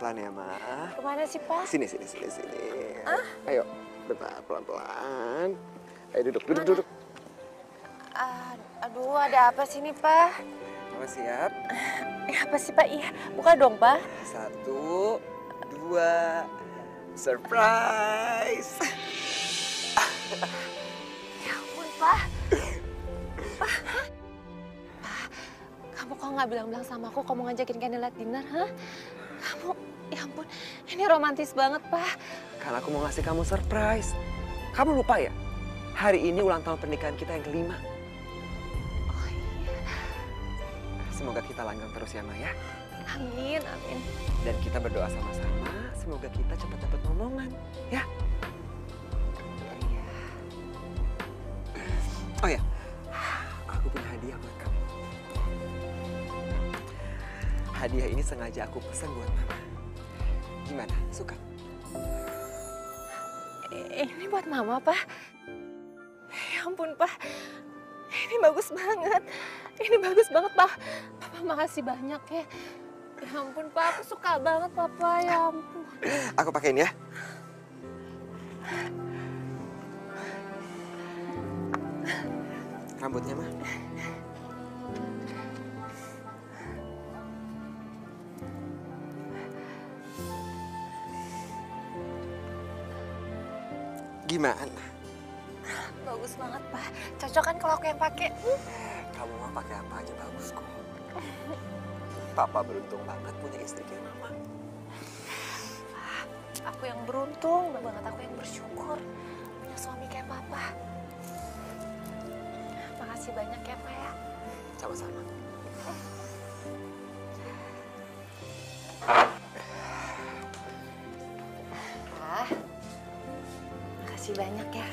pelan-pelan ya, Ma. Kemana sih, Pak? Sini. Ah? Ayo, bentar, pelan-pelan. Ayo duduk. Aduh, ada apa sih nih, Pak? Mama siap? Apa sih, Pak? Iya, buka dong, Pak. 1, 2, surprise! Ya ampun, Pak. Pak, kamu kok nggak bilang-bilang sama aku kamu ngajakin candlelight dinner, hah? Kamu, ya ampun, ini romantis banget, Pak. Karena aku mau ngasih kamu surprise. Kamu lupa ya? Hari ini ulang tahun pernikahan kita yang kelima. Oh iya. Semoga kita langgeng terus ya, Ma ya. Amin. Dan kita berdoa sama-sama, semoga kita cepat dapat momongan, ya. Iya. Oh ya, aku punya hadiah buat kamu. Hadiah ini sengaja aku pesan buat Mama. Gimana, suka? Ini buat Mama, Pak. Ya ampun, Pak. Ini bagus banget. Pak. Papa makasih banyak ya. Ya ampun, Pak. Aku suka banget, Papa. Ya ampun. Aku pakein ya. Rambutnya, Ma. Gimana? Bagus banget, Pak. Cocok kan kalau aku yang pakai? Kamu mah pakai apa aja bagus kok. Papa beruntung banget punya istri kayak Mama. Aku yang beruntung banget, aku yang bersyukur punya suami kayak Papa. Makasih banyak ya, Pak ya. Sama-sama. Pak, makasih banyak ya.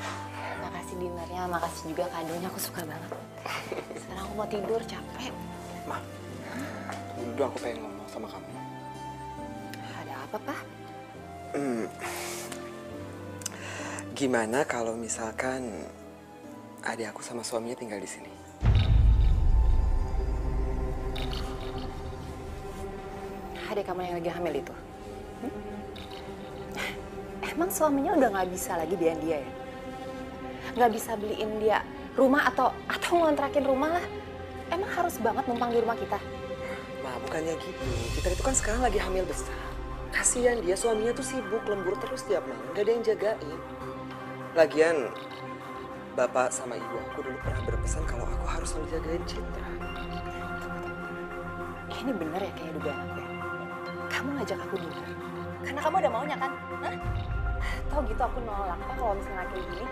Makasih dinernya, makasih juga kadonya, aku suka banget. Sekarang aku mau tidur, capek. Ma, dulu aku pengen ngomong sama kamu. Ada apa, Pak? Gimana kalau misalkan adik aku sama suaminya tinggal di sini? Adik kamu yang lagi hamil itu? Emang suaminya udah nggak bisa lagi dia ya? Nggak bisa beliin dia rumah atau ngontrakin rumah lah? Emang harus banget numpang di rumah kita? Ma, bukannya gitu. Kita itu kan sekarang lagi hamil besar. Kasihan dia, suaminya tuh sibuk, lembur terus tiap malam. Gak ada yang jagain. Lagian, bapak sama ibu aku dulu pernah berpesan kalau aku harus selalu jagain Citra. Ini bener ya kayak dugaan aku ya? Kamu ngajak aku dinner karena kamu ada maunya kan? Hah? Tahu gitu aku nolak Pak kalau misalnya kayak gini.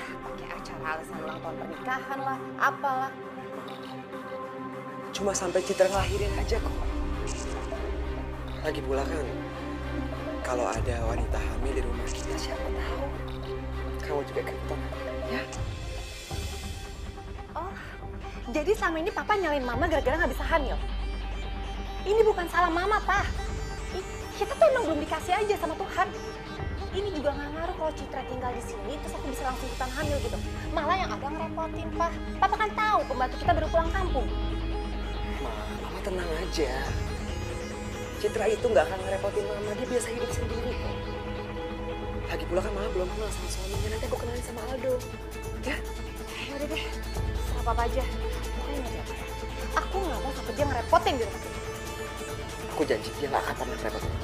Pakai acara alasan ulang tahun pernikahan lah, apalah. Cuma sampai Citra ngelahirin aja kok. Lagi pula kan, kalau ada wanita hamil di rumah kita, siapa tahu kamu juga keton, ya? Oh, jadi selama ini Papa nyalain Mama gara-gara nggak bisa hamil? Ini bukan salah Mama, Pak. Kita tuh emang belum dikasih aja sama Tuhan. Ini juga nggak ngaruh kalau Citra tinggal di sini, terus aku bisa langsung ikutan hamil gitu. Malah yang ada ngerepotin, Pak. Papa kan tahu pembantu kita baru pulang kampung. Mama tenang aja. Citra itu nggak akan ngerepotin Mama, dia biasa hidup sendiri kok. Lagi pula kan Mama belum kenal sama suaminya, nanti aku kenalin sama Aldo. Ya? Yaudah deh, serah Papa aja. Pokoknya ingat ya, Pak ya. Aku nggak mau sampai dia ngerepotin di rumah kita. Aku janji dia nggak akan pernah ngerepotin.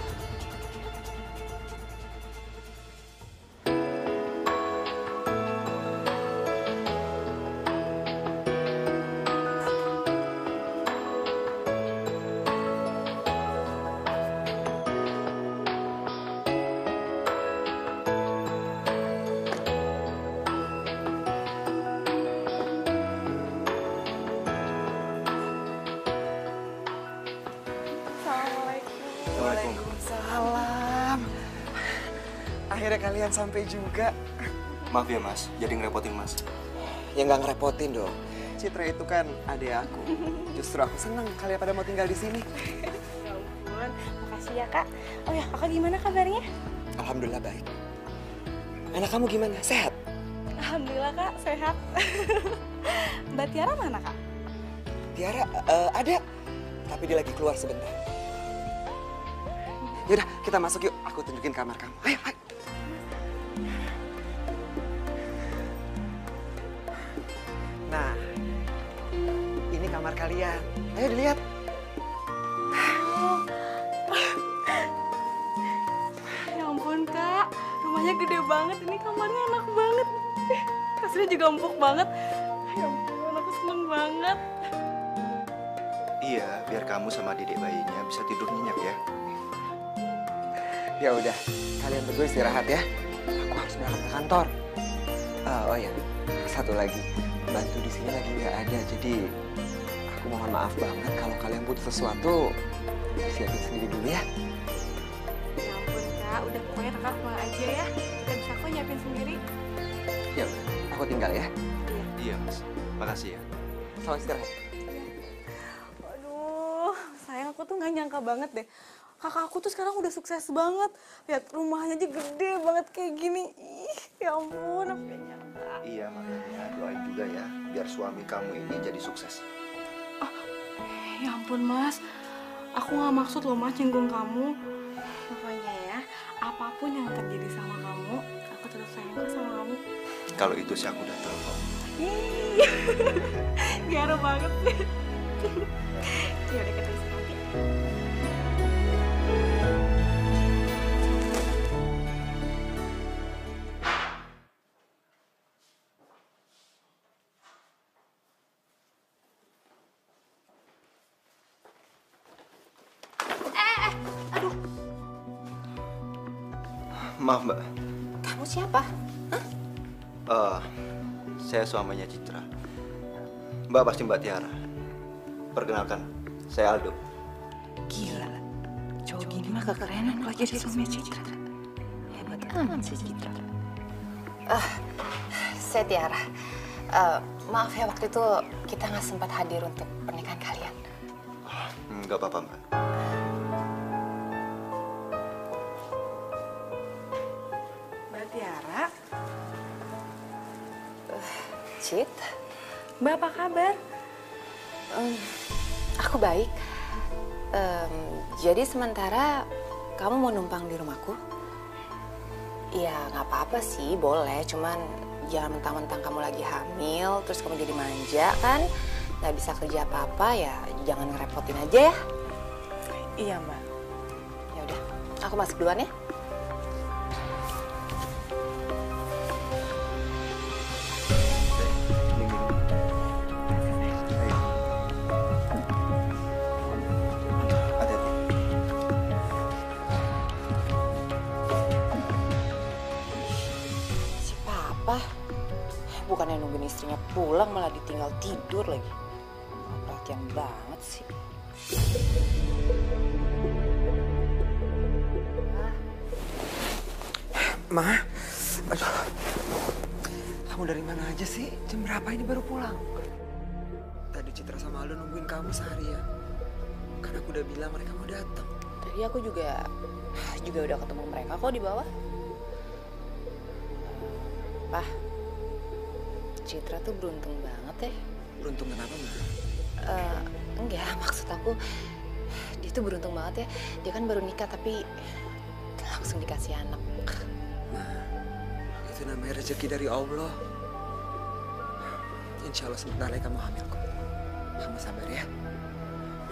Waalaikumsalam. Akhirnya kalian sampai juga. Maaf ya Mas, jadi ngerepotin Mas. Ya nggak ngerepotin dong. Citra itu kan adik aku. Justru aku senang kalian pada mau tinggal di sini. Ya ampun, makasih ya Kak. Oh ya, Kakak gimana kabarnya? Alhamdulillah baik. Anak kamu gimana? Sehat? Alhamdulillah Kak, sehat. Mbak Tiara mana Kak? Tiara ada, tapi dia lagi keluar sebentar. Yaudah, kita masuk yuk. Aku tunjukin kamar kamu. Ayo, ayo. Nah, ini kamar kalian. Ayo dilihat. Ya ampun kak, rumahnya gede banget. Ini kamarnya enak banget. Kasurnya juga empuk banget. Ya ampun, aku seneng banget. Iya, biar kamu sama dedek bayinya bisa tidur nyenyak ya. Ya udah, kalian berdua istirahat ya. Aku harus berangkat ke kantor. Oh ya, satu lagi. Bantu di sini lagi nggak ada, jadi aku mohon maaf banget kalau kalian butuh sesuatu. Siapin sendiri dulu ya. Ya ampun kak, udah pokoknya kakak pulang aja ya. Kita bisa kok nyiapin sendiri. Ya udah, aku tinggal ya. Iya mas, makasih ya. Selamat istirahat. Aduh, sayang aku tuh nggak nyangka banget deh. Kakak aku tuh sekarang udah sukses banget. Lihat rumahnya aja gede banget kayak gini. Ih, ya ampun, aku nggak nyangka. Iya makanya doain juga ya, biar suami kamu ini jadi sukses. Ya ampun mas, aku nggak maksud loh mas nyinggung kamu. Pokoknya ya, apapun yang terjadi sama kamu, aku tetap sayang sama kamu. Kalau itu sih aku udah tahu kok. Ih, garam banget sih. Ya udah kita istirahat ya. Maaf mbak, Kamu siapa? saya suaminya Citra. Mbak pasti Mbak Tiara. Perkenalkan, saya Aldo. Gila, cowok gini mah kekerenan kalau jadi suami Citra. Hebat amat sih Citra. Saya Tiara. Maaf ya waktu itu kita nggak sempat hadir untuk pernikahan kalian. Nggak apa-apa mbak. Mbak Tiara, Cit, Mbak apa kabar? aku baik. Jadi sementara kamu mau numpang di rumahku? Ya nggak apa-apa sih, boleh. Cuman jangan mentang-mentang kamu lagi hamil, terus kamu jadi manja kan? Nggak bisa kerja apa-apa ya, jangan ngerepotin aja ya. Iya mbak. Ya udah, aku masuk duluan ya. Si Papa, bukannya nungguin istrinya pulang malah ditinggal tidur lagi. Perhatian banget sih. Ma, aduh. Kamu dari mana aja sih? Jam berapa ini baru pulang? Tadi Citra sama Aldo nungguin kamu seharian. Karena aku udah bilang mereka mau datang. Tadi aku juga udah ketemu mereka kok di bawah. Pah, Citra tuh beruntung banget ya. Beruntung kenapa, Ma? Enggak, maksud aku dia tuh beruntung banget ya. Dia kan baru nikah tapi langsung dikasih anak. Itu namanya rezeki dari Allah. Insya Allah sebentar lagi kamu hamil kok. Kamu sabar ya.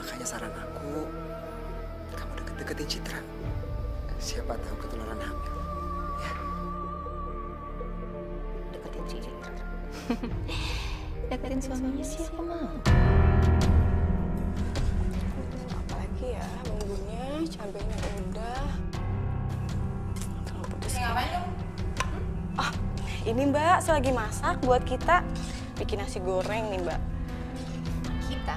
Makanya saran aku, kamu deket-deketin Citra. Siapa tahu ketularan hamil. Ya. Deketin Citra. Deketin suaminya siapa mau? Apalagi ya, bumbunya, cabenya udah. Terlalu pedes. Ngapain dong? Ini mbak, saya lagi masak buat kita. Bikin nasi goreng nih mbak. Kita.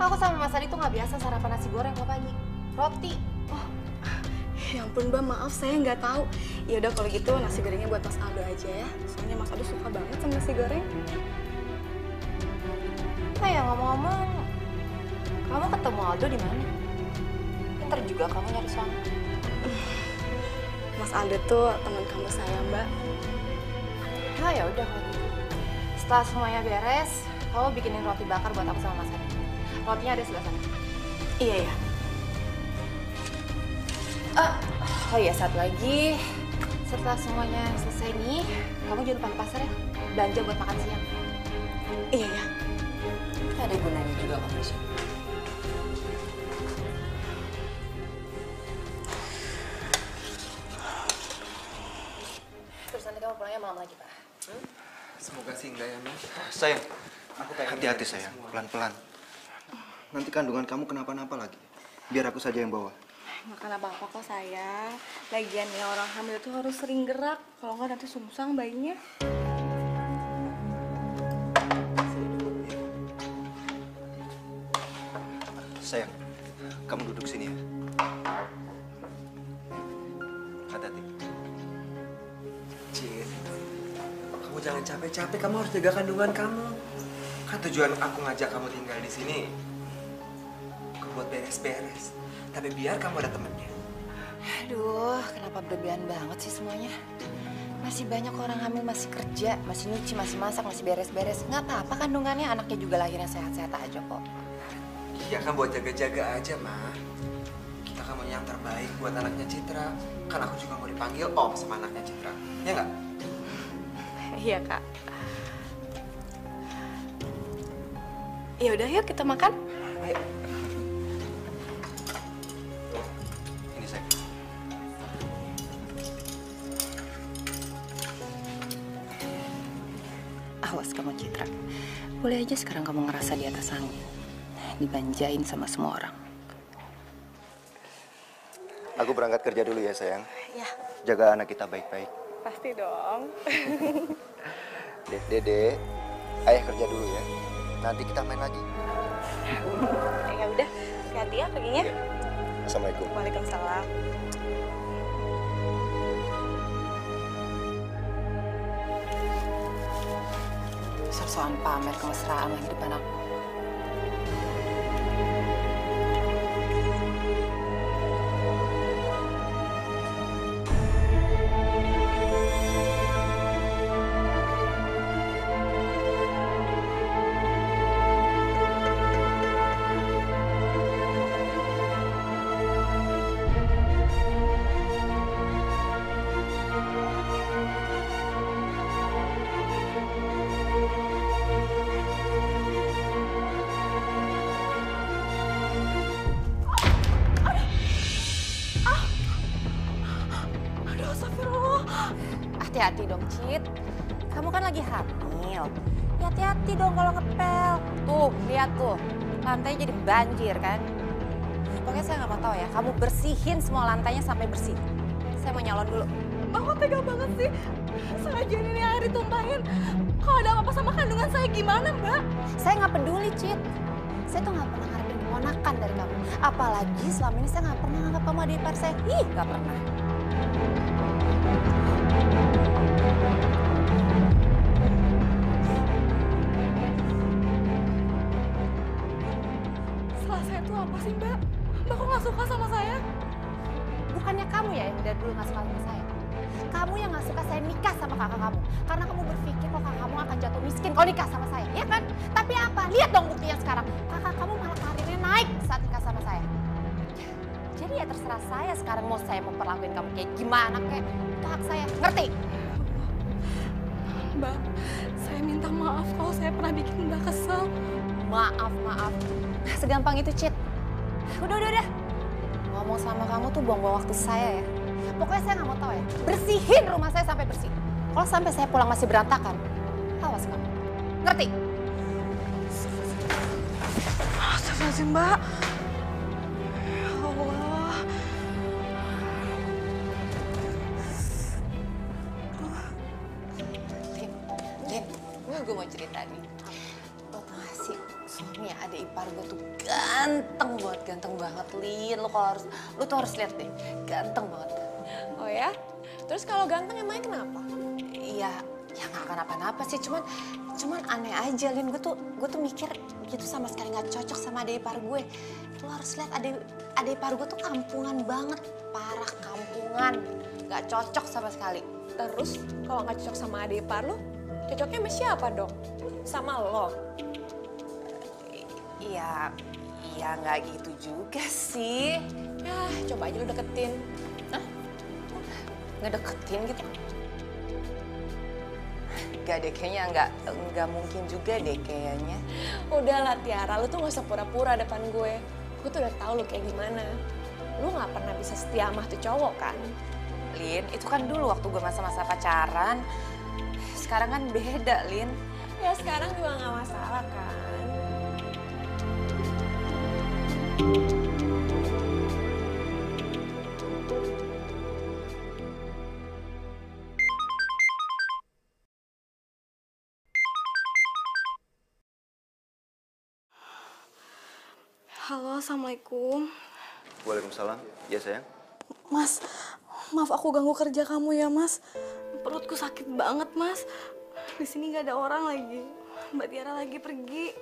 Aku sama Mas Adi tuh nggak biasa sarapan nasi goreng kalau pagi. Roti. Ya ampun mbak, maaf saya nggak tahu. Ya udah kalau gitu nasi gorengnya buat Mas Aldo aja ya. Soalnya Mas Aldo suka banget sama nasi goreng. Oh ya ngomong-ngomong, kamu ketemu Aldo di mana? Pinter juga kamu nyari suami. Mas Aldo tuh teman kamu saya mbak. Oh ya udah kalau gitu. Setelah semuanya beres, kamu bikinin roti bakar buat aku sama Mas Adi. Rotinya ada sebelah sana. Iya ya. Oh iya, satu lagi. Setelah semuanya selesai nih, kamu jangan lupa ke pasar ya. Belanja buat makan siang. Iya ya. Ada gunanya juga kok, Misha. Terus nanti kamu pulangnya malam lagi, Pak. Semoga sih enggak ya, Mas. Sayang, hati-hati sayang, pelan-pelan. Nanti kandungan kamu kenapa-napa lagi. Biar aku saja yang bawa. Nggak kenapa-apa kok sayang. Lagian ya orang hamil itu harus sering gerak. Kalau nggak nanti sungsang bayinya. Sayang, kamu duduk sini ya. Hati-hati. Cid, kamu jangan capek-capek, kamu harus jaga kandungan kamu. Kan tujuan aku ngajak kamu tinggal di sini bukan buat beres-beres, tapi biar kamu ada temennya. Aduh, kenapa berlebihan banget sih semuanya? Masih banyak orang hamil, masih kerja, masih nyuci, masih masak, masih beres-beres. Nggak apa-apa kandungannya, anaknya juga lahirnya sehat-sehat aja kok. Iya kan buat jaga-jaga aja, Ma. Kita kan mau yang terbaik buat anaknya Citra. Kan aku juga mau dipanggil Om sama anaknya Citra. Ya nggak? Iya kak. Ya udah yuk kita makan. Ayo. Ini sayang. Awas kamu Citra. Boleh aja sekarang kamu ngerasa di atas angin. Dibanjain sama semua orang. Aku berangkat kerja dulu ya sayang. Ya. Jaga anak kita baik-baik. Pasti dong. Dede, ayah kerja dulu ya. Nanti kita main lagi. Ya udah, hati-hati ya perginya. Ya. Assalamualaikum. Waalaikumsalam. Sok-sokan pamer kemesraan lagi depan aku. Aduh, astagfirullah. Hati-hati dong, Cit. Kamu kan lagi hamil. Ya hati-hati dong kalau ngepel. Tuh, lihat tuh. Lantainya jadi banjir kan. Pokoknya saya nggak mau tahu ya. Kamu bersihin semua lantainya sampai bersih. Saya mau nyalon dulu. Mbak kok tega banget sih? Sengaja ini air ditumpahin. Kalau ada apa-apa sama kandungan saya gimana, Mbak? Saya nggak peduli, Cit. Saya tuh nggak pernah ngarepin keponakan dari kamu. Apalagi selama ini saya nggak pernah nganggap kamu adik ipar saya. Ih, nggak pernah. Salah saya tuh apa sih, Mbak? Mbak kok nggak suka sama saya? Bukannya kamu ya yang dari dulu nggak suka sama saya. Kamu yang nggak suka saya nikah sama kakak kamu. Karena kamu berpikir kalau kakak kamu akan jatuh miskin kalau nikah sama saya, ya kan? Tapi apa? Lihat dong buktinya sekarang. Kakak kamu malah karirnya naik saat nikah sama saya. Jadi ya terserah saya sekarang mau saya memperlakuin kamu kayak gimana kek. Itu hak saya, ngerti? Mbak, saya minta maaf kalau saya pernah bikin Mbak kesel. Maaf. Segampang itu, Cit. Udah. Ngomong sama kamu tuh buang-buang waktu saya ya. Pokoknya saya nggak mau tahu ya. Bersihin rumah saya sampai bersih. Kalau sampai saya pulang masih berantakan, awas kamu. Ngerti? Astagfirullahaladzim, Mbak. Ya Allah. Lin, gue mau cerita nih. Lo tau gak sih, suami adik ipar gue tuh ganteng banget, Lin. Lo tuh harus lihat deh, ganteng banget. Oh ya? Terus kalau ganteng emangnya kenapa? Iya, ya nggak kenapa-napa sih, cuman aneh aja, Lin. Gue tuh mikir gitu sama sekali nggak cocok sama adik ipar gue. Lo harus lihat adik ipar gue tuh kampungan banget, parah kampungan, nggak cocok sama sekali. Terus kalau nggak cocok sama adik ipar lo, cocoknya sama siapa dong? Sama lo? Iya nggak gitu juga sih. Ya, coba aja lo deketin. ngedeketin gitu? Gak deh, kayaknya nggak mungkin juga deh kayaknya. Udahlah Tiara, lu tuh gak usah pura-pura depan gue. Gue tuh udah tahu lu kayak gimana. Lu gak pernah bisa setia sama tuh cowok kan? Lin, itu kan dulu waktu gue masa-masa pacaran. Sekarang kan beda, Lin. Ya sekarang juga gak masalah kan? Halo, Assalamualaikum. Waalaikumsalam. Ya sayang. Mas, maaf aku ganggu kerja kamu ya, Mas. Perutku sakit banget, Mas. Di sini nggak ada orang lagi. Mbak Tiara lagi pergi.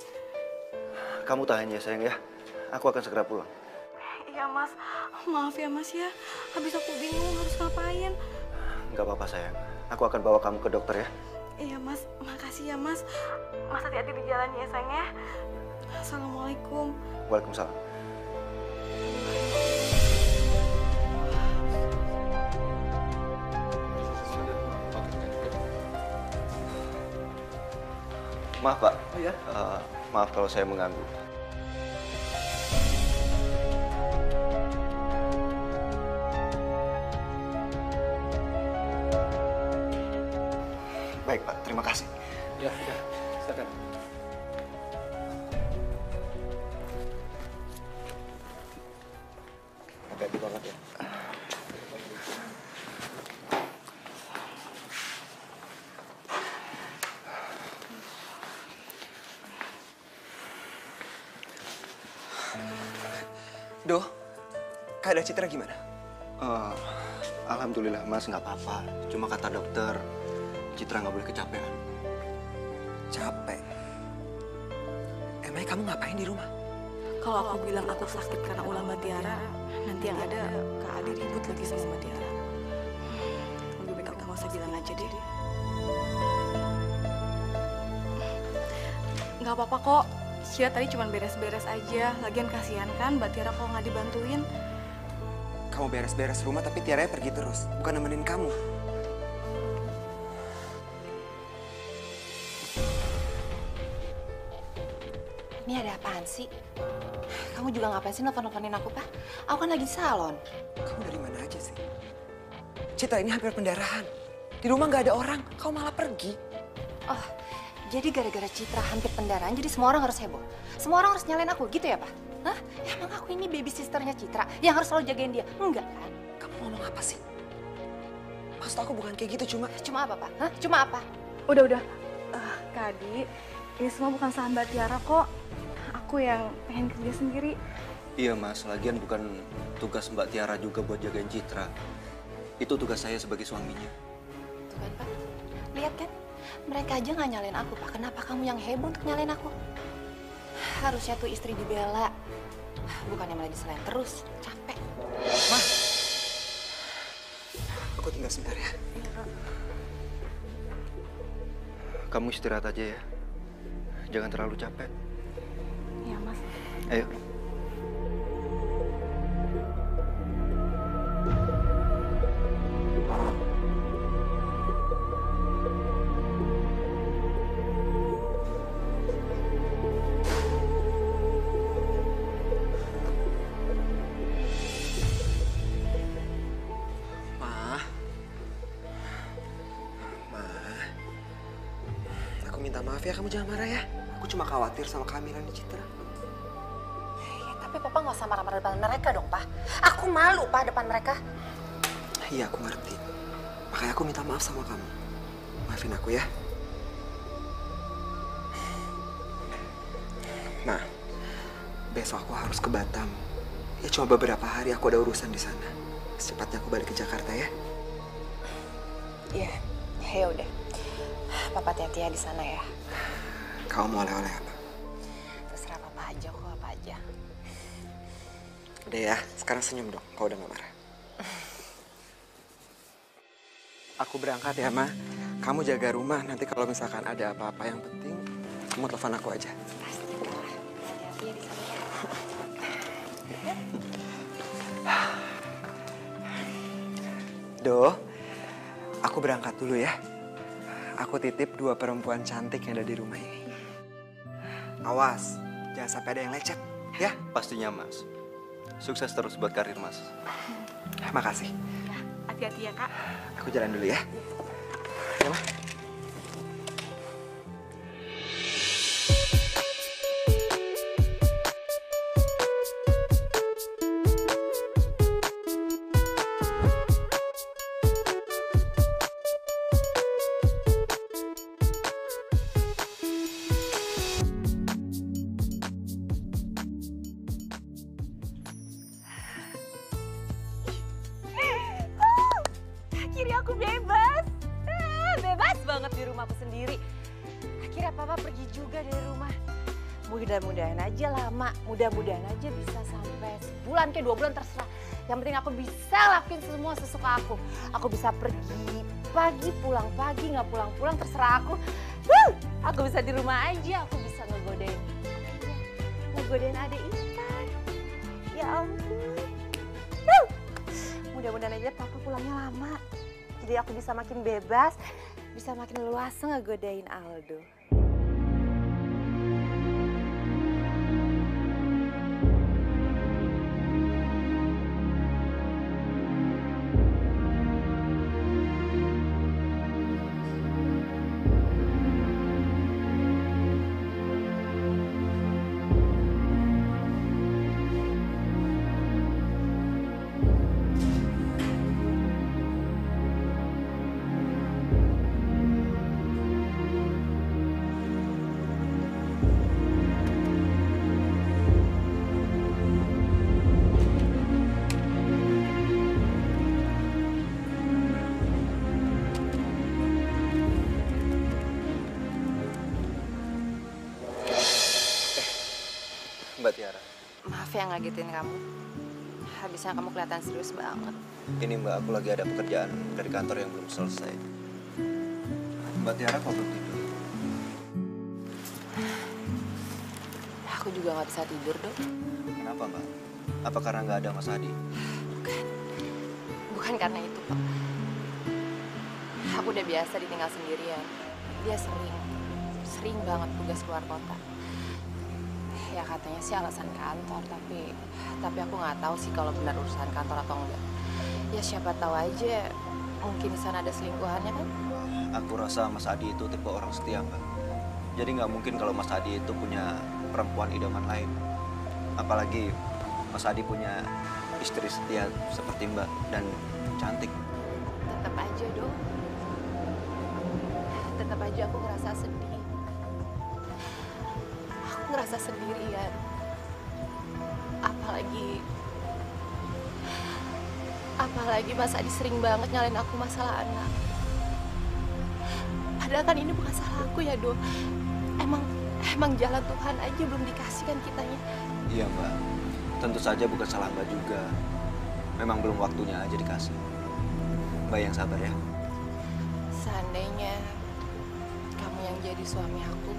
Kamu tahan ya sayang ya. Aku akan segera pulang. Iya, Mas. Maaf ya, Mas ya. Habis aku bingung harus ngapain. Nggak apa-apa sayang. Aku akan bawa kamu ke dokter ya. Iya, Mas. Makasih ya, Mas. Mas hati-hati di jalan ya, sayang ya. Assalamualaikum. Waalaikumsalam. Maaf Pak. Oh ya? Maaf kalau saya mengganggu. Baik Pak, terima kasih. Ya, silakan. Hati-hati banget ya. Doh, keadaan Citra gimana? Alhamdulillah Mas nggak apa-apa. Cuma kata dokter, Citra nggak boleh kecapean. Capek. Emangnya kamu ngapain di rumah? Kalau aku bilang aku sakit karena ulah Mbak Tiara, nanti yang ada Kak Adi ribut lagi sama Mbak Tiara. Lebih baik aku nggak usah bilang aja deh. Nggak apa-apa kok. Cia tadi cuma beres-beres aja. Lagian kasihan kan Mbak Tiara kalau nggak dibantuin. Kamu beres-beres rumah tapi Tiara pergi terus, bukan nemenin kamu. Ini ada apaan sih? Kamu juga ngapain sih nelfon-nelfonin aku, Pak? Aku kan lagi di salon. Kamu dari mana aja sih? Citra ini hampir pendarahan. Di rumah nggak ada orang, kamu malah pergi. Oh, jadi gara-gara Citra hampir pendarahan, jadi semua orang harus heboh. Semua orang harus nyalain aku, gitu ya, Pak? Hah? Emang aku ini baby sisternya Citra yang harus selalu jagain dia? Enggak kan? Kamu ngomong apa sih? Maksud aku bukan kayak gitu, cuma... Cuma apa, Pak? Hah? Cuma apa? Udah. Kak Adi, ini semua bukan salah Mbak Tiara kok. Aku yang pengen kerja sendiri. Iya Mas, lagian bukan tugas Mbak Tiara juga buat jagain Citra. Itu tugas saya sebagai suaminya. Tuh kan, Pak? Lihat kan? Mereka aja nggak nyalain aku, Pak. Kenapa kamu yang heboh untuk nyalain aku? Harusnya tuh istri dibela. Bukannya malah disalahin terus. Capek. Ma, aku tinggal sebentar ya. Kamu istirahat aja ya. Jangan terlalu capek. Iya, Mas. Ayo. Aku minta maaf ya, kamu jangan marah ya. Aku cuma khawatir sama kehamilan Citra. Ya, tapi Papa nggak usah marah-marah depan mereka dong, Pak. Aku malu, Pak, depan mereka. Iya, aku ngerti. Makanya aku minta maaf sama kamu. Maafin aku ya. Nah, besok aku harus ke Batam. Ya cuma beberapa hari aku ada urusan di sana. Secepatnya aku balik ke Jakarta ya. Iya, ya udah. Papa hati-hati ya di sana ya. Kamu mau oleh-oleh apa? Terserah Papa aja kok, apa aja. Udah ya, sekarang senyum dong. Kau udah gak marah. Aku berangkat ya, Ma. Kamu jaga rumah. Nanti kalau misalkan ada apa-apa yang penting, kamu telepon aku aja. Pasti, Pak. Hati-hati ya di sana ya. Doh, Aku berangkat dulu ya. Aku titip 2 perempuan cantik yang ada di rumah ini. Awas, jangan sampai ada yang lecet, ya? Pastinya, Mas. Sukses terus buat karir Mas. Makasih. Ya, hati-hati ya, Kak. Aku jalan dulu ya. Ya, Ma. Akhirnya aku bebas. Bebas banget di rumahku sendiri. Akhirnya papa pergi juga dari rumah. Mudah-mudahan aja lama, mudah-mudahan aja bisa sampai sebulan ke 2 bulan terserah. Yang penting aku bisa lakuin semua sesuka aku. Aku bisa pergi pagi, pulang pagi, nggak pulang-pulang terserah aku. Aku bisa di rumah aja, aku bisa ngegodain adek Ikan. Ya ampun. Mudah-mudahan aja papa pulangnya lama. Jadi aku bisa makin bebas, bisa makin leluasa ngegodain Aldo. Mbak Tiara. Maaf ya ngagetin kamu. Habisnya kamu kelihatan serius banget. Ini Mbak, aku lagi ada pekerjaan dari kantor yang belum selesai. Mbak Tiara kok belum tidur? Aku juga nggak bisa tidur, Dok. Kenapa Mbak? Apa karena nggak ada Mas Adi? Bukan karena itu, Pak. Aku udah biasa ditinggal sendirian. Dia sering banget tugas keluar kota. Ya katanya sih alasan kantor, tapi aku nggak tahu sih kalau benar urusan kantor atau enggak. Ya siapa tahu aja, mungkin di sana ada selingkuhannya kan? Aku rasa Mas Adi itu tipe orang setia Mbak. Jadi nggak mungkin kalau Mas Adi itu punya perempuan idaman lain. Apalagi Mas Adi punya istri setia seperti Mbak dan cantik. Tetap aja, Dok. Tetap aja aku ngerasa sedih. Aku ngerasa sendirian. Apalagi Mas Adi sering banget nyalain aku masalah anak. Padahal kan ini bukan salah aku ya, Do. Emang jalan Tuhan aja belum dikasihkan kitanya. Iya Mbak, tentu saja bukan salah Mbak juga. Memang belum waktunya aja dikasih. Mbak yang sabar ya. Seandainya kamu yang jadi suami aku,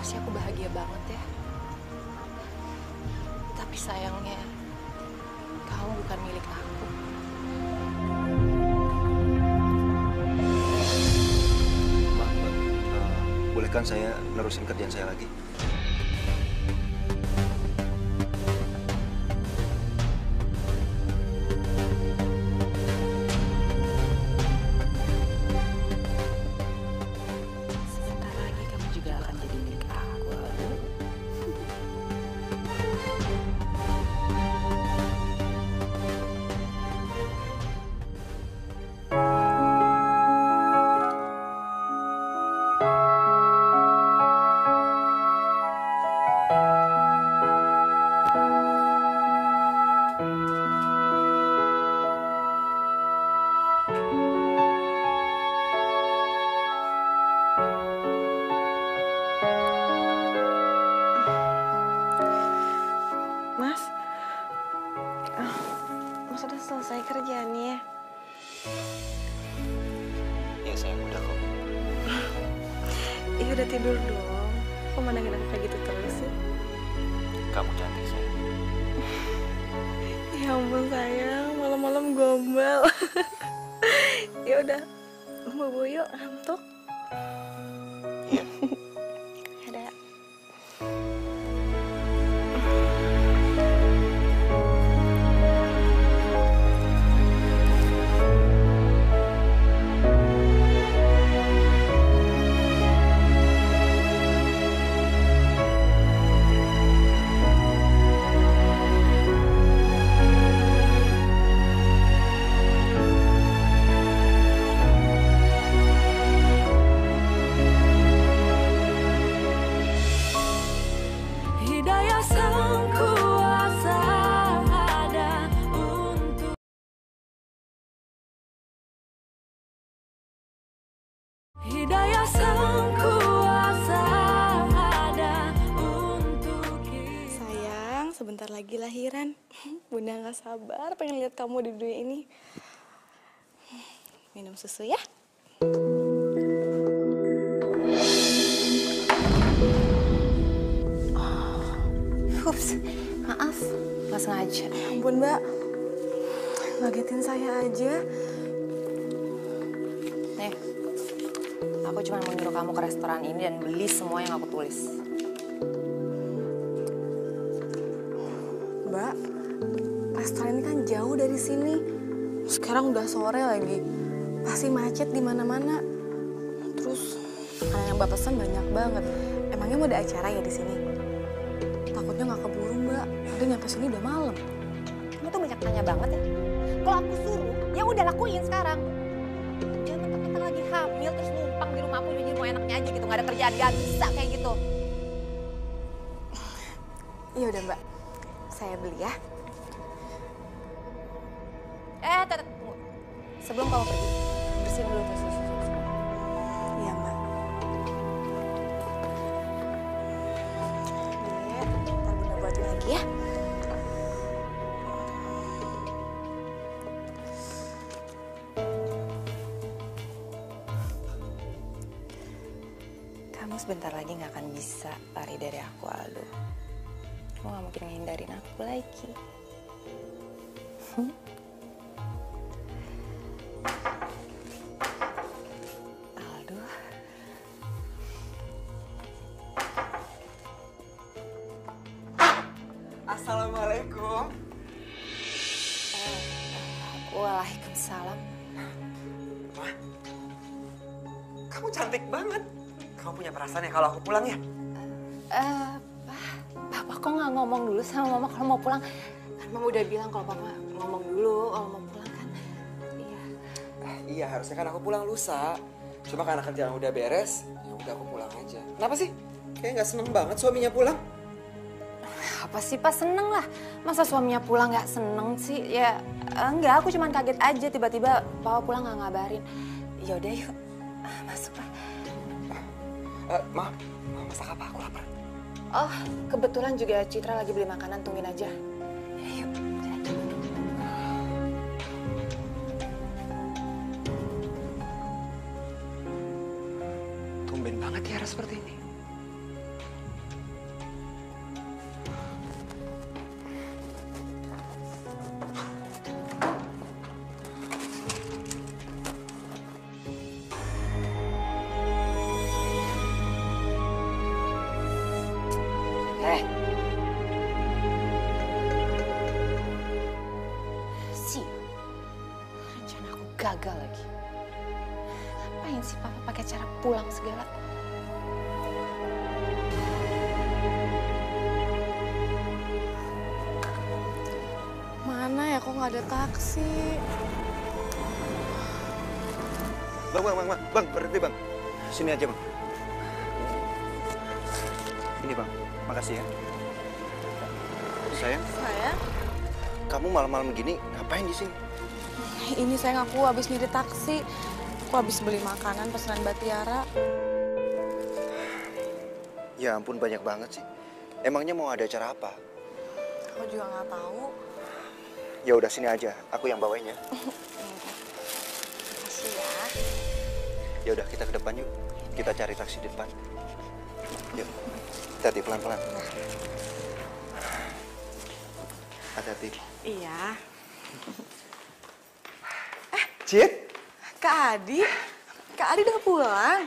pasti aku bahagia banget ya. Tapi sayangnya, kamu bukan milik aku. Mbak, bolehkan saya nerusin kerjaan saya lagi? Sebentar lagi kamu juga akan jadi milik aku, Aldo. Mas, Mas udah selesai kerjaannya? Ya sayang, udah kok. Iya udah tidur dong. Kok mandangin aku kayak gitu terus sih? Kamu cantik sayang. Ya ampun sayang, malam-malam gombal. bobo yuk, ngantuk. Iya. Ada. Hidayah sang kuasa ada untuk kita. Sayang, sebentar lagi lahiran. Bunda gak sabar pengen lihat kamu di dunia ini. Minum susu ya. Ups, maaf, nggak sengaja. Ya ampun Mbak, ngagetin saya aja. Nih, aku cuma mau nyuruh kamu ke restoran ini dan beli semua yang aku tulis. Mbak, restoran ini kan jauh dari sini. Sekarang udah sore lagi, pasti macet di mana-mana. Terus makanan yang Mbak pesan banyak banget. Emangnya mau ada acara ya di sini? Takutnya nggak keburu Mbak. Nanti nyampe sini udah malam. Kamu tuh banyak tanya banget ya. Kalau aku suruh, ya udah lakuin sekarang. Jangan mentang-mentang lagi hamil terus numpang di rumah aku jadi mau enaknya aja gitu, nggak ada kerjaan, nggak bisa kayak gitu. Iya udah Mbak, saya beli ya. Tunggu. Sebelum kamu pergi, bersihin dulu tuh susu. Iya Mbak. Iya, ntar Bunda buatin lagi ya. Kamu sebentar lagi nggak akan bisa lari dari aku, Aldo. Kamu nggak mungkin ngehindarin aku lagi. Aldo. Assalamualaikum. Waalaikumsalam. Wah, kamu cantik banget. Kamu punya perasaan ya kalau aku pulang ya? Papa kok nggak ngomong dulu sama Mama kalau mau pulang? Kan Mama udah bilang kalau Papa ngomong dulu kalau mau pulang kan. Iya. Iya, harusnya kan aku pulang lusa. Cuma karena kerjaan udah beres, ya udah aku pulang aja. Kenapa sih? Kayak nggak seneng banget suaminya pulang. Apa sih Pak, seneng lah. Masa suaminya pulang nggak seneng sih? Ya enggak, aku cuma kaget aja tiba-tiba Papa pulang nggak ngabarin. Yaudah yuk, masuk lah. Ma masak apa? Aku lapar. Oh, kebetulan juga Citra lagi beli makanan, tungguin aja. Ya, yuk, jalan. Tumben banget Tiara seperti ini. Rencana aku gagal lagi. Ngapain sih Papa pakai cara pulang segala? Mana ya kok nggak ada taksi? Bang, berhenti bang. Sini aja bang. Ini bang, makasih ya. Sayang, Sayang, kamu malam-malam begini ngapain di sini? ini sayang aku habis nyari taksi. Aku habis beli makanan pesanan Mbak Tiara. Ya ampun, banyak banget sih. Emangnya mau ada acara apa? Aku juga nggak tahu. Ya udah sini aja, aku yang bawain ya. Makasih ya. Ya udah kita ke depan yuk. Kita cari taksi di depan. Yuk. Hati-hati pelan-pelan. Hati-hati. Iya. Cid? Kak Adi, Kak Adi udah pulang.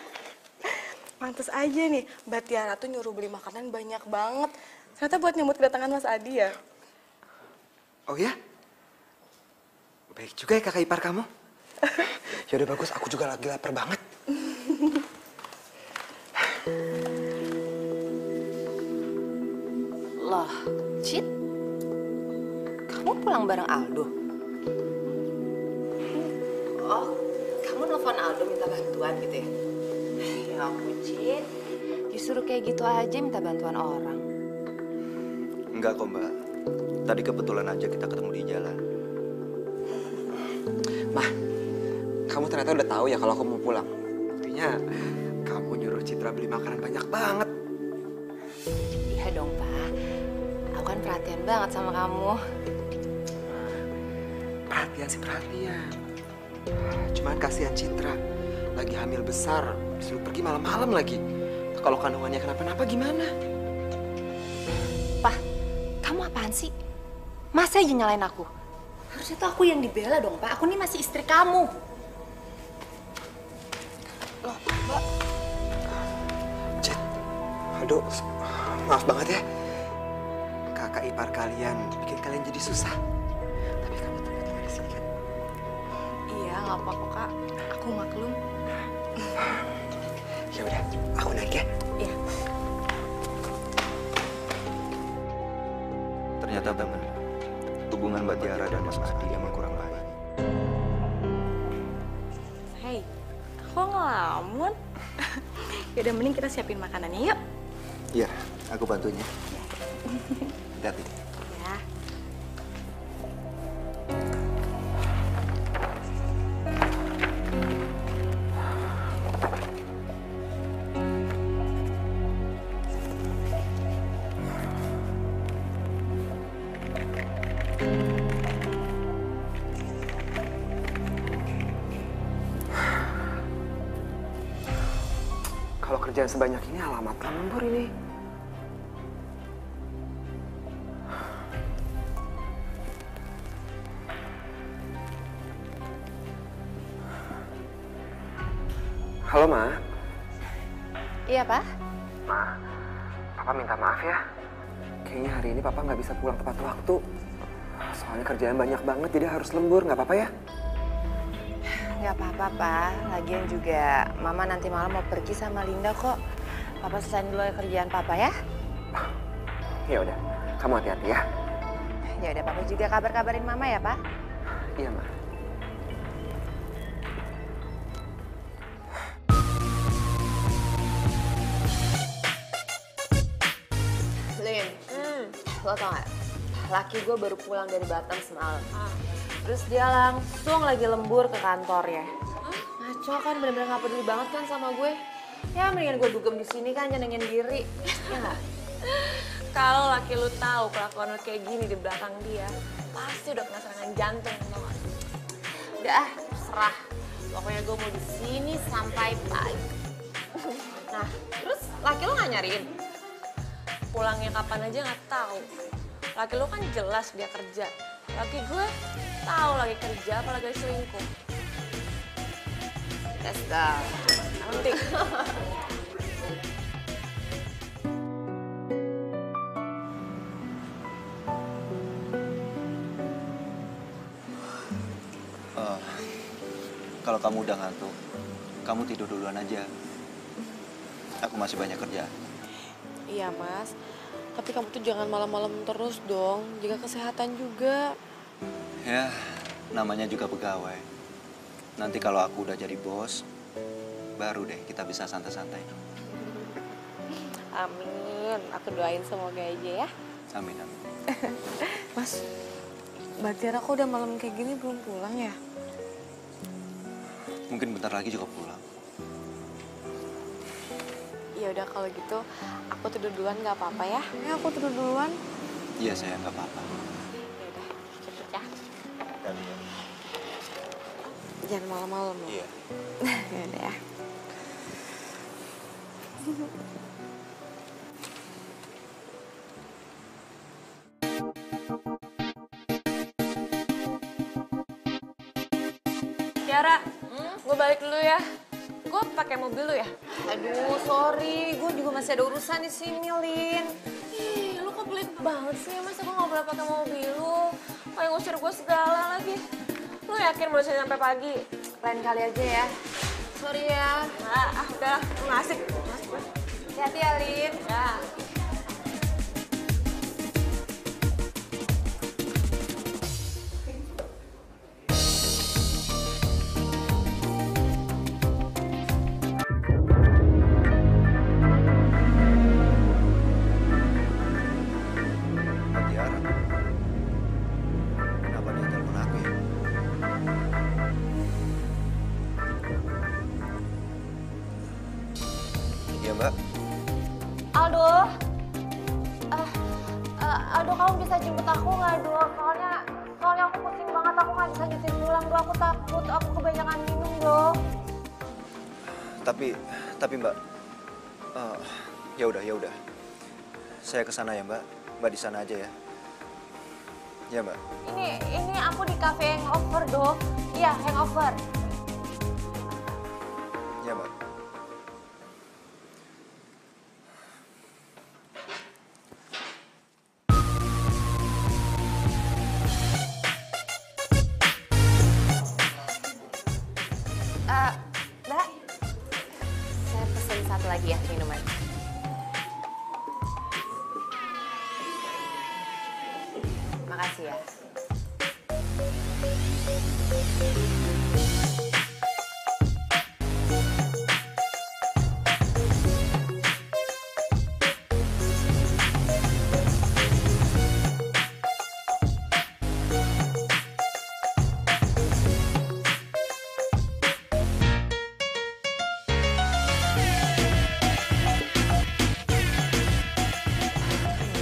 Pantes aja nih, Mbak Tiara tuh nyuruh beli makanan banyak banget. Ternyata buat nyambut kedatangan Mas Adi ya. Oh ya? Baik juga ya kakak ipar kamu. Ya udah bagus, aku juga lagi lapar banget. Loh, Cit, kamu pulang bareng Aldo? Oh, kamu nelfon Aldo minta bantuan gitu ya? Ya ampun, Cit. Disuruh kayak gitu aja minta bantuan orang. Enggak kok Mbak. Tadi kebetulan aja kita ketemu di jalan. Mah, kamu ternyata udah tahu ya kalau aku mau pulang. Buktinya kamu nyuruh Citra beli makanan banyak banget. Iya dong, Pak. Aku kan perhatian banget sama kamu. Perhatian sih perhatian. Cuman kasihan Citra. Lagi hamil besar, disuruh pergi malam-malam lagi. Kalau kandungannya kenapa-napa gimana? Pak, kamu apaan sih? Masa aja nyalain aku? Harusnya tuh aku yang dibela dong, Pak. Aku nih masih istri kamu. Loh, Mbak. Cit, aduh, maaf banget ya. Kakak ipar kalian bikin kalian jadi susah. Tapi kamu tetap tinggal di sini kan? Iya, nggak apa-apa Kak. Aku maklum. Ya udah, aku naik ya. Iya. Ternyata benar. Hubungan Mbak Tiara dan Mas Adi emang kurang baik. Hei, kok ngelamun? Yaudah, mending kita siapin makanannya yuk. Iya, aku bantunya. Hati-hati. Ya. Kalau kerjaan sebanyak ini alamat lembur ini. Halo, Ma. Iya, Pak? Ma, Papa minta maaf ya. Kayaknya hari ini Papa nggak bisa pulang tepat waktu. Soalnya kerjaan banyak banget, jadi harus lembur. Nggak apa-apa ya? Nggak apa-apa, Pak. Lagian juga Mama nanti malam mau pergi sama Linda kok. Papa selesain dulu kerjaan Papa ya. Ya udah, kamu hati-hati ya. Ya udah, Papa juga kabar-kabarin Mama ya, Pak. Iya, Ma. Lin, lo tau gak? Laki gue baru pulang dari Batam semalam. Terus dia langsung lagi lembur ke kantornya. Ngaco kan, bener-bener gak peduli banget kan sama gue. Ya mendingan gue dugem di sini kan, nyenengin diri. Ya gak? Kalau laki lu tahu kelakuan lu kayak gini di belakang dia, pasti udah kena serangan jantung, tau gak? Udah ah, serah. Pokoknya gue mau di sini sampai pagi. Nah, terus laki lo gak nyariin? Pulangnya kapan aja nggak tahu. Laki lu kan jelas dia kerja. Laki gue tahu lagi kerja apa lagi selingkuh. Let's go. Nanti. Kalau kamu udah ngantuk, kamu tidur duluan aja. Aku masih banyak kerjaan. Iya, Mas. Tapi kamu tuh jangan malam-malam terus dong. Jaga kesehatan juga. Ya, namanya juga pegawai. Nanti kalau aku udah jadi bos, baru deh kita bisa santai-santai. Amin. Aku doain semoga aja ya. Amin, amin. Mas, Mbak Tiara kok udah malam kayak gini belum pulang ya? Mungkin bentar lagi juga pulang. Ya udah kalau gitu, aku tidur duluan nggak apa-apa ya? Ya aku tidur duluan. Iya, saya nggak apa-apa. Ya udah, cepet ya. Dan ya. Jangan malam-malam loh. Iya. Ya udah ya. Tiara, gue balik dulu ya. gue pakai mobil lu ya? Aduh, sorry. Gue juga masih ada urusan di sini, Lin. Ih, lu kok pelit banget sih? Masa gue gak boleh pakai mobil lu? Kayak ngusir gue segala lagi. Lu yakin mau bisa sampai pagi? Lain kali aja ya. Sorry ya. Udah, lu gak asik. Hati-hati ya, Lin. Ya. Mbak Tiara. Kenapa dia telepon aku ya? Iya, Mbak. Aldo. Aldo, kamu bisa jemput aku nggak, Do? Soalnya aku pusing banget. Aku nggak bisa nyetir pulang, Do. Aku takut. Aku kebanyakan minum, Do. Tapi Mbak, ya udah. Saya ke sana ya, Mbak. Mbak di sana aja ya. Ya, Mbak. Ini aku di cafe hangover, Do. Iya, hangover. Ya, Mbak. Mbak, saya pesen satu lagi ya minuman. Makasih ya.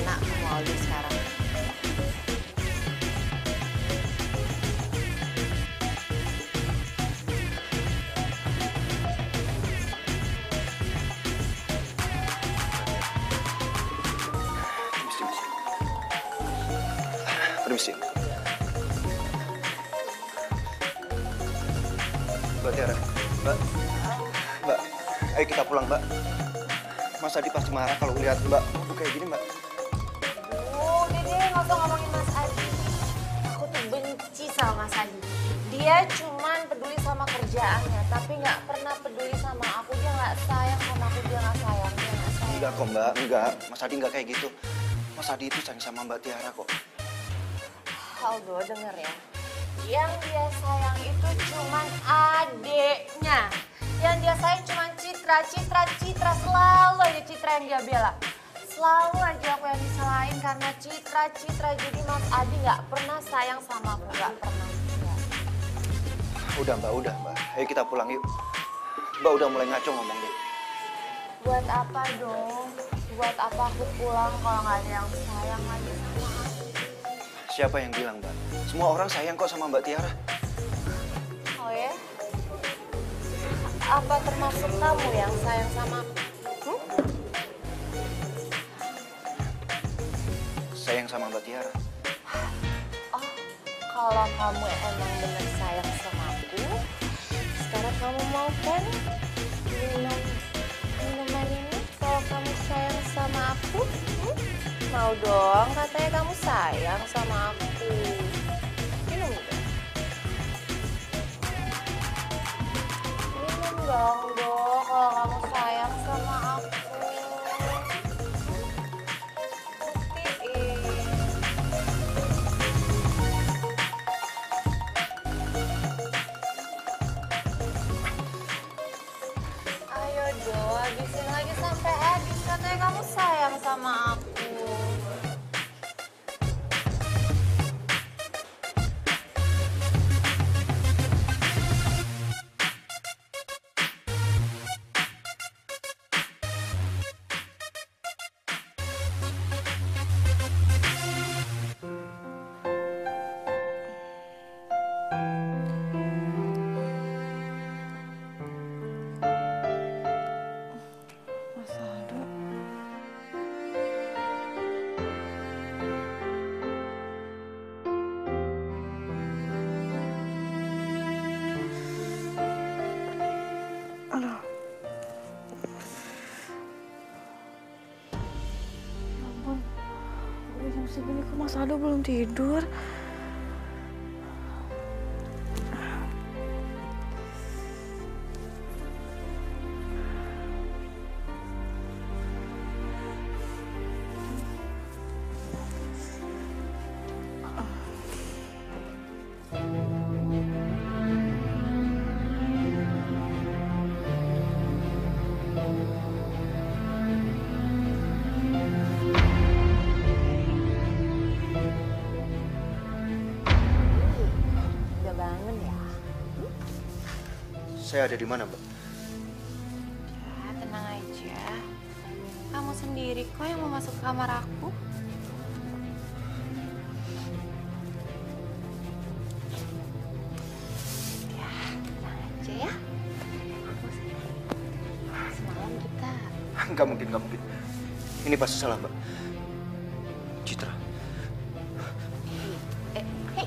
Enak kamu Aldi sekarang. Permisi. Mbak Tiara, Mbak, ayo kita pulang, Mbak. Mas Adi pasti marah kalau lihat Mbak kayak gini, Mbak. Udah deh, nggak usah ngomongin Mas Adi. Aku tuh benci sama Mas Adi. Dia cuman peduli sama kerjaannya, tapi nggak pernah peduli sama aku. Dia nggak sayang sama aku, dia nggak sayang. Enggak kok, Mbak, enggak. Mas Adi enggak kayak gitu. Mas Adi itu sayang sama Mbak Tiara kok. Aldo, denger ya. Yang dia sayang itu cuman adeknya. Yang dia sayang cuman Citra. Selalu aja Citra yang dia bela. Selalu aja aku yang disalahin karena Citra. Jadi Mas Adi nggak pernah sayang sama aku, nggak pernah. Udah, Mbak. Ayo kita pulang yuk. Mbak udah mulai ngaco ngomongnya. Buat apa dong? Buat apa aku pulang kalau nggak ada yang sayang lagi sama aku? Siapa yang bilang, Mbak? Semua orang sayang kok sama Mbak Tiara. Oh ya? Apa termasuk kamu yang sayang sama aku? Sayang sama Mbak Tiara. Oh, kalau kamu emang bener sayang sama aku, sekarang kamu mau kan minum minuman ini? Kalau kamu sayang sama aku, mau dong, katanya kamu sayang sama aku. Minum dong. Minum dong, Do, kalau kamu sayang sama aku. Buktiin. Ayo Do, habisin lagi sampai habis. Katanya kamu sayang sama aku. Mas Aldo. Mas Aldo belum tidur. Udah bangun ya? Saya ada di mana, Mbak? Ya, tenang aja. Kamu sendiri kok yang mau masuk ke kamar aku. Ya, tenang aja ya. Semalam kita... Nggak mungkin, nggak mungkin. Ini pasti salah, Mbak. Citra. Hei,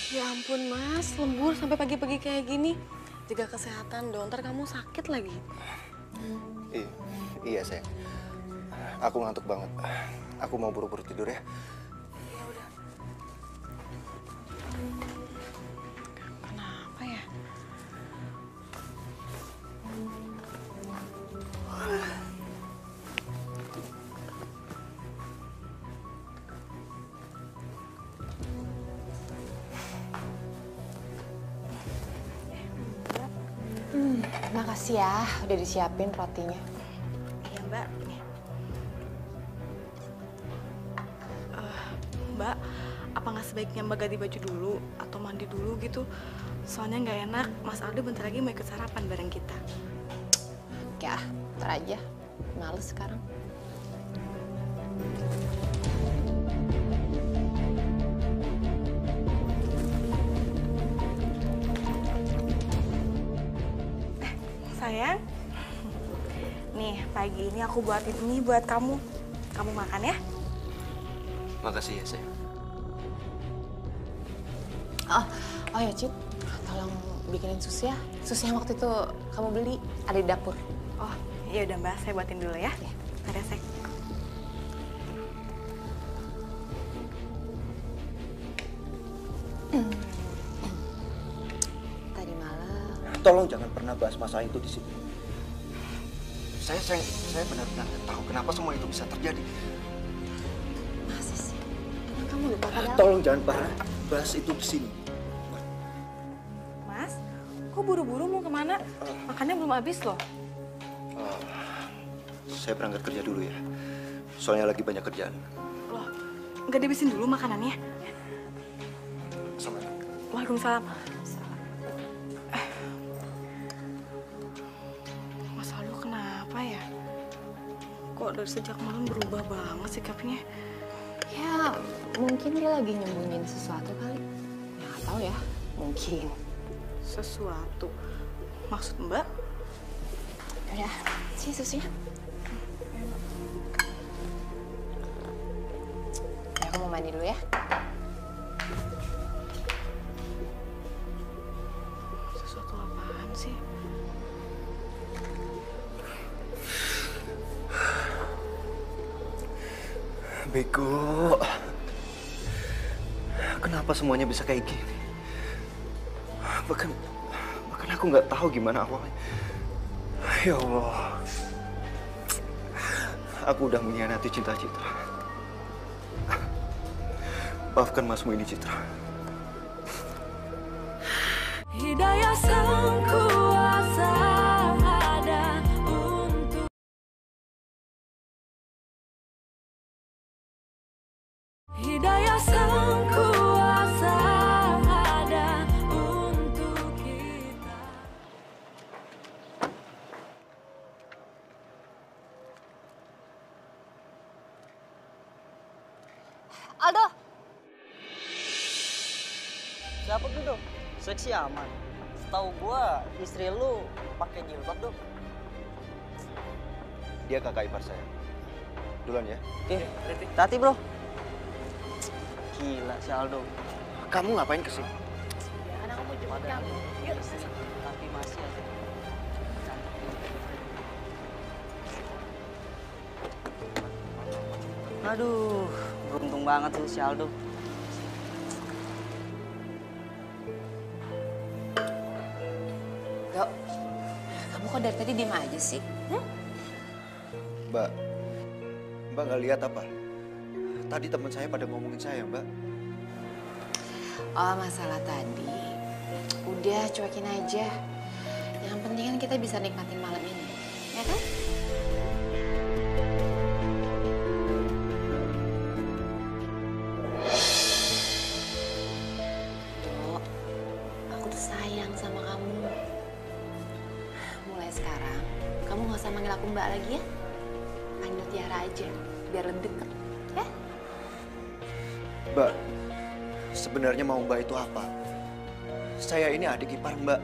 Ya ampun Mas, lembur sampai pagi-pagi kayak gini. Jaga kesehatan dong, ntar kamu sakit lagi. Iya, sayang. Aku ngantuk banget. Aku mau buru-buru tidur ya. Kenapa ya? makasih ya udah disiapin rotinya. Iya Mbak. Mbak, apa nggak sebaiknya Mbak ganti baju dulu atau mandi dulu gitu? Soalnya nggak enak, Mas Aldo bentar lagi mau ikut sarapan bareng kita. Ya, ntar aja. Males sekarang. Sayang, nih pagi ini aku buatin ini buat kamu. Kamu makan ya? Makasih ya, sayang. Oh ya, Cid. Tolong bikinin sus ya. Sus yang waktu itu kamu beli ada di dapur. Oh, iya udah Mbak, saya buatin dulu ya. Ya. Ada sek. Tadi malam. Tolong jangan pernah bahas masalah itu di sini. Saya benar-benar nggak tahu kenapa semua itu bisa terjadi. Masa sih? Emang kamu lupa padahal? Tolong jangan pernah bahas itu di sini. Mas, kok buru-buru mau kemana? Makannya belum habis loh. Saya berangkat kerja dulu ya. Soalnya lagi banyak kerjaan. Loh, nggak dihabisin dulu makanannya? Sama. Waalaikumsalam. Mas Aldo kenapa ya? Kok dari sejak malam berubah banget sikapnya? Ya, mungkin dia lagi nyembunyiin sesuatu kali. Ya, nggak tahu ya. Mungkin. Sesuatu. Maksud Mbak? Udah, sih susunya. Ya, aku mau mandi dulu ya. Sesuatu apaan sih? Bego. Kenapa semuanya bisa kayak gini? Bahkan aku nggak tahu gimana awalnya. Ya Allah. Aku udah mengkhianati cinta Citra. Maafkan masmu ini, Citra. Hidayah sang kuasa ada untuk Hidayah sang kuasa ada untuk kita. Aldo, Siapa tuh, Dok? Seksi aman. Setahu gua istri lu pakai jilbab, Dok. Dia kakak ipar saya. Duluan ya. Tati bro. Gila si Aldo. Kamu ngapain kesini? Ya kan aku mau jemput kamu. Yuk. Tapi masih aja. Aduh, beruntung banget tuh si Aldo. Dok, kamu kok dari tadi diem aja sih? Mbak, Mbak nggak lihat apa? Tadi teman saya pada ngomongin saya, Mbak. Oh, masalah tadi. Udah, cuekin aja. Yang penting kan kita bisa nikmatin malam ini, ya kan? Dok, aku tuh sayang sama kamu. Mulai sekarang, kamu nggak usah manggil aku Mbak lagi ya. Panggil Tiara aja, biar lebih deket, ya? Mbak, sebenarnya mau Mbak itu apa? Saya ini adik ipar Mbak.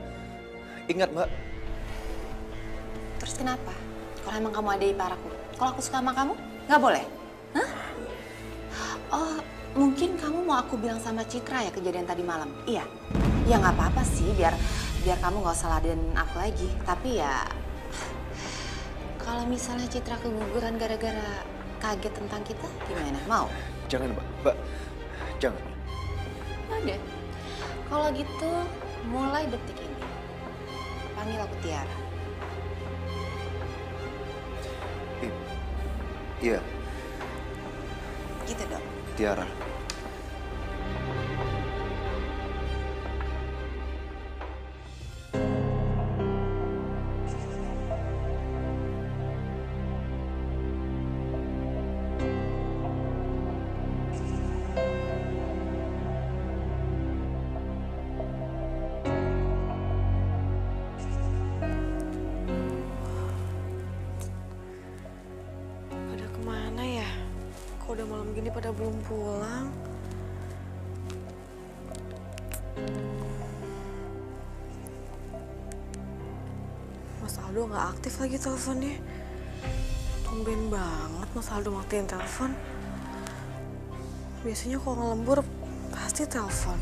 Ingat Mbak, Terus kenapa? Kalau emang kamu ada ipar aku, kalau aku suka sama kamu, nggak boleh? Hah? Oh, mungkin kamu mau aku bilang sama Citra ya kejadian tadi malam? Iya? Ya nggak apa-apa sih, biar kamu nggak usah ladenin aku lagi. Tapi ya, kalau misalnya Citra keguguran gara-gara kaget tentang kita, gimana? Mau? jangan Mbak. Mbak, jangan. Udah. Kalau gitu, mulai detik ini, panggil aku Tiara. Iya, Gitu dong. Tiara. Pada kemana ya? Kok udah malam gini pada belum pulang? Mas Aldo nggak aktif lagi teleponnya. Tumben banget Mas Aldo matiin telepon. Biasanya kalau ngelembur pasti telepon.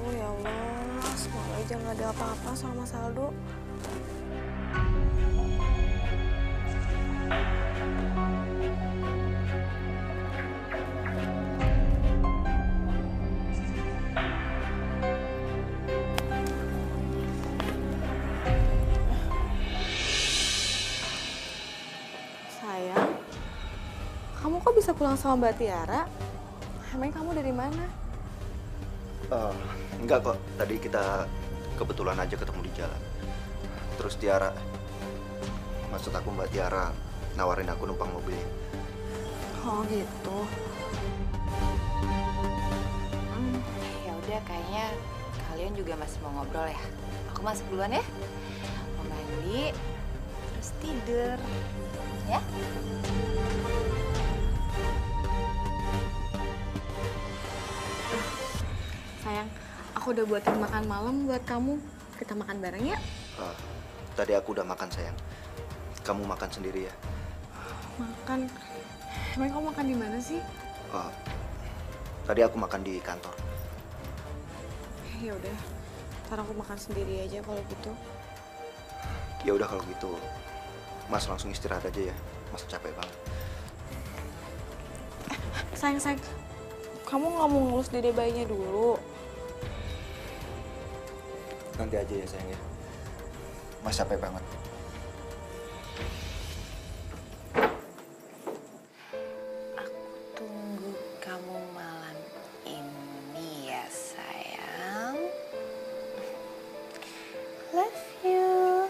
Oh ya Allah, semoga aja nggak ada apa-apa sama Mas Aldo. Sayang, kamu kok bisa pulang sama Mbak Tiara? Emang kamu dari mana? Enggak kok, tadi kita kebetulan aja ketemu di jalan. Terus Tiara, maksud aku Mbak Tiara nawarin aku numpang mobilnya. Oh gitu. Ya udah, kayaknya kalian juga masih mau ngobrol ya. Aku masuk duluan ya. Mau mandi, terus tidur. Ya? Sayang, aku udah buatin makan malam buat kamu. Kita makan bareng ya? Tadi aku udah makan sayang. Kamu makan sendiri ya? Makan. Emang kamu makan di mana sih? Tadi aku makan di kantor. Ya udah, ntar aku makan sendiri aja kalau gitu. Ya udah kalau gitu, Mas langsung istirahat aja ya. Mas capek banget. Sayang, kamu nggak mau ngurus dede bayinya dulu? Nanti aja ya sayang ya. Mas capek banget. Tunggu kamu malam ini ya, sayang. Love you.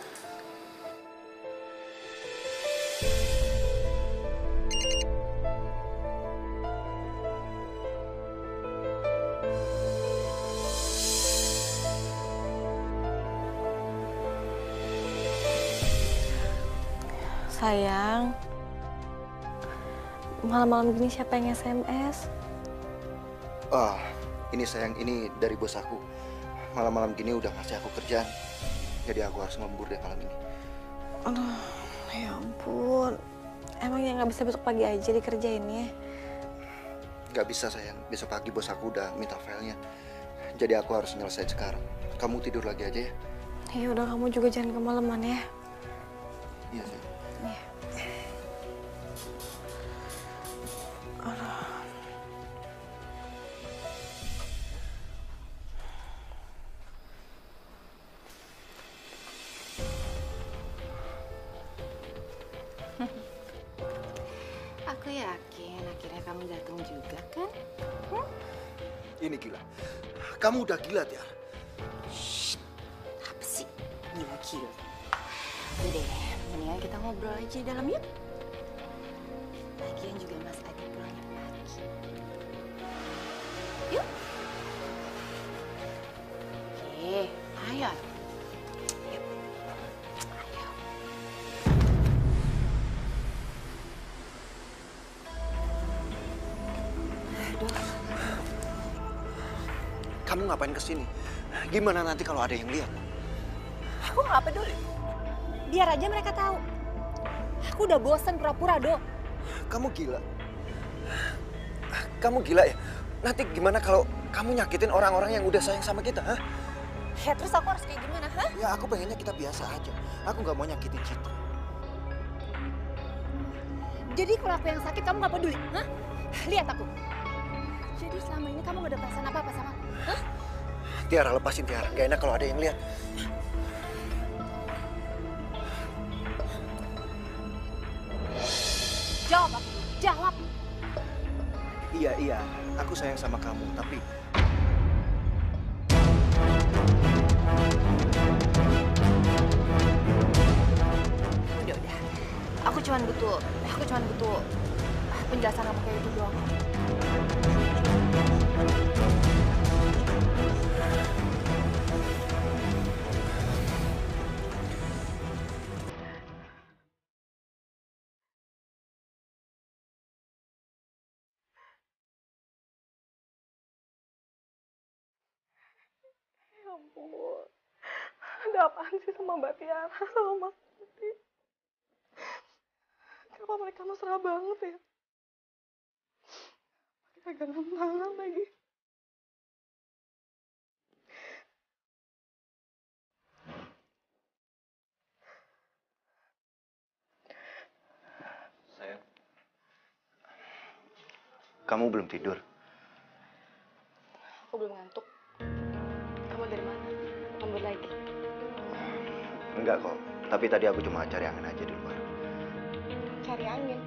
Sayang, malam-malam gini siapa yang SMS? Ini sayang, ini dari bos aku. Malam-malam gini udah ngasih aku kerjaan. Jadi aku harus lembur deh malam ini. Aduh, Ya ampun, emangnya nggak bisa besok pagi aja dikerjainnya? Gak bisa sayang, besok pagi bos aku udah minta filenya. Jadi aku harus nyelesain sekarang. Kamu tidur lagi aja ya? Ya udah, kamu juga jangan kemalaman ya. Iya sayang. Iya. Aduh. Aku yakin akhirnya kamu datang juga kan? Ini gila. Kamu udah gila, Tiara. Apa sih? Gila-gila. Udah deh, mendingan kita ngobrol aja di dalam yuk. Lagian juga Mas Adi pulangnya pagi. Yuk. Oke, ayo. Yuk. Ayo. Aduh. Kamu ngapain kesini? Gimana nanti kalau ada yang lihat? Aku nggak peduli. Biar aja mereka tahu. Aku udah bosen pura-pura, Do. Kamu gila. Kamu gila ya? Nanti gimana kalau kamu nyakitin orang-orang yang udah sayang sama kita, hah? Ya terus aku harus kayak gimana, hah? Ya aku pengennya kita biasa aja. Aku nggak mau nyakitin Citra. Jadi kalau aku yang sakit kamu nggak peduli, hah? Lihat aku. Jadi selama ini kamu nggak ada perasaan apa-apa sama aku, hah? Tiara, lepasin Tiara. Gak enak kalau ada yang lihat. Jawab aku, jawab. Iya, aku sayang sama kamu, tapi Udah. Aku cuma butuh penjelasan apa kayak itu doang. Ya ampun, ada apaan sih sama Mbak Tiara sama Mas Adi? Kenapa mereka mesra banget ya? Pakai pegangan tangan lagi. sayang, kamu belum tidur. Aku belum ngantuk. Kamu dari mana? Lembur lagi. Enggak kok, tapi tadi aku cuma cari angin aja di luar. Cari angin.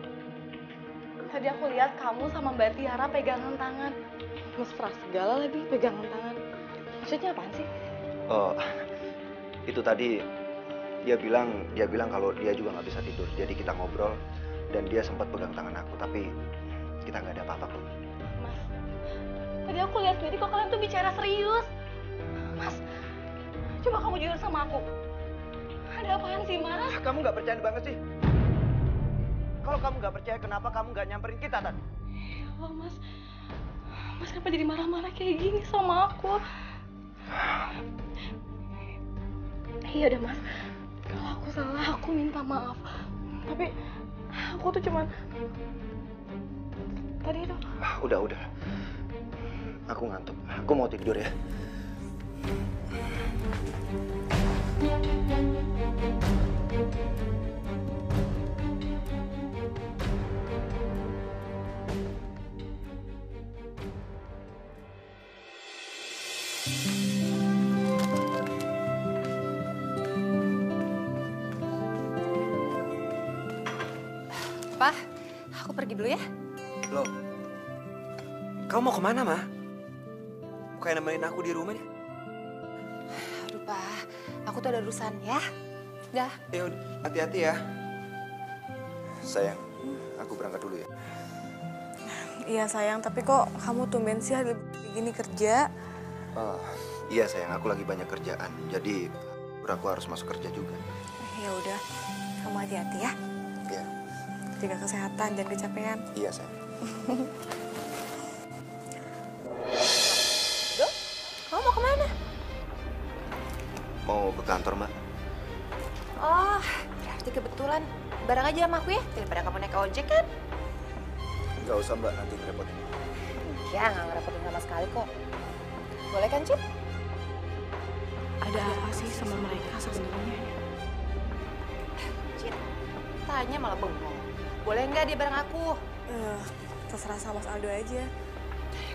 Tadi aku lihat kamu sama Mbak Tiara pegangan tangan. Mesra segala lagi pegangan tangan. Maksudnya apaan sih? Oh, itu tadi dia bilang kalau dia juga nggak bisa tidur. Jadi kita ngobrol dan dia sempat pegang tangan aku, tapi kita nggak ada apa-apa kok. Mas, tadi aku lihat sendiri kok kalian tuh bicara serius. Mas, coba kamu jujur sama aku. Ada apaan sih, Mas? Kamu nggak percaya banget sih? Kalau kamu nggak percaya, kenapa kamu nggak nyamperin kita tadi? Ya Allah, Mas. Mas kenapa jadi marah-marah kayak gini sama aku? Iya udah, Mas. Kalau aku salah, aku minta maaf. Tapi aku tuh cuman tadi itu. Udah. Aku ngantuk. Aku mau tidur ya. Pak, aku pergi dulu ya. Loh, kamu mau kemana, Ma? Bukannya nemenin aku di rumah nih? Aduh, Pak, aku tuh ada urusan ya. Dah. Ya udah, hati-hati ya. Sayang, aku berangkat dulu ya. Iya sayang, tapi kok kamu tumben sih lagi gini kerja? Iya sayang, aku lagi banyak kerjaan. Jadi aku harus masuk kerja juga. Ya udah, kamu hati-hati ya. Iya. Jaga kesehatan, jangan kecapean. Iya sayang. Dok, kamu mau kemana? Mau ke kantor, Mbak? Oh, berarti kebetulan bareng aja sama aku ya, daripada kamu naik ojek kan? Nggak usah Mbak, nanti ngerepotin. Ya, nggak ngerepotin sama sekali kok. Boleh kan, Cip? Ada apa sih sama mereka sebenarnya? Cip, tanya malah bengong. Boleh nggak dia bareng aku? Terserah sama Mas Aldo aja.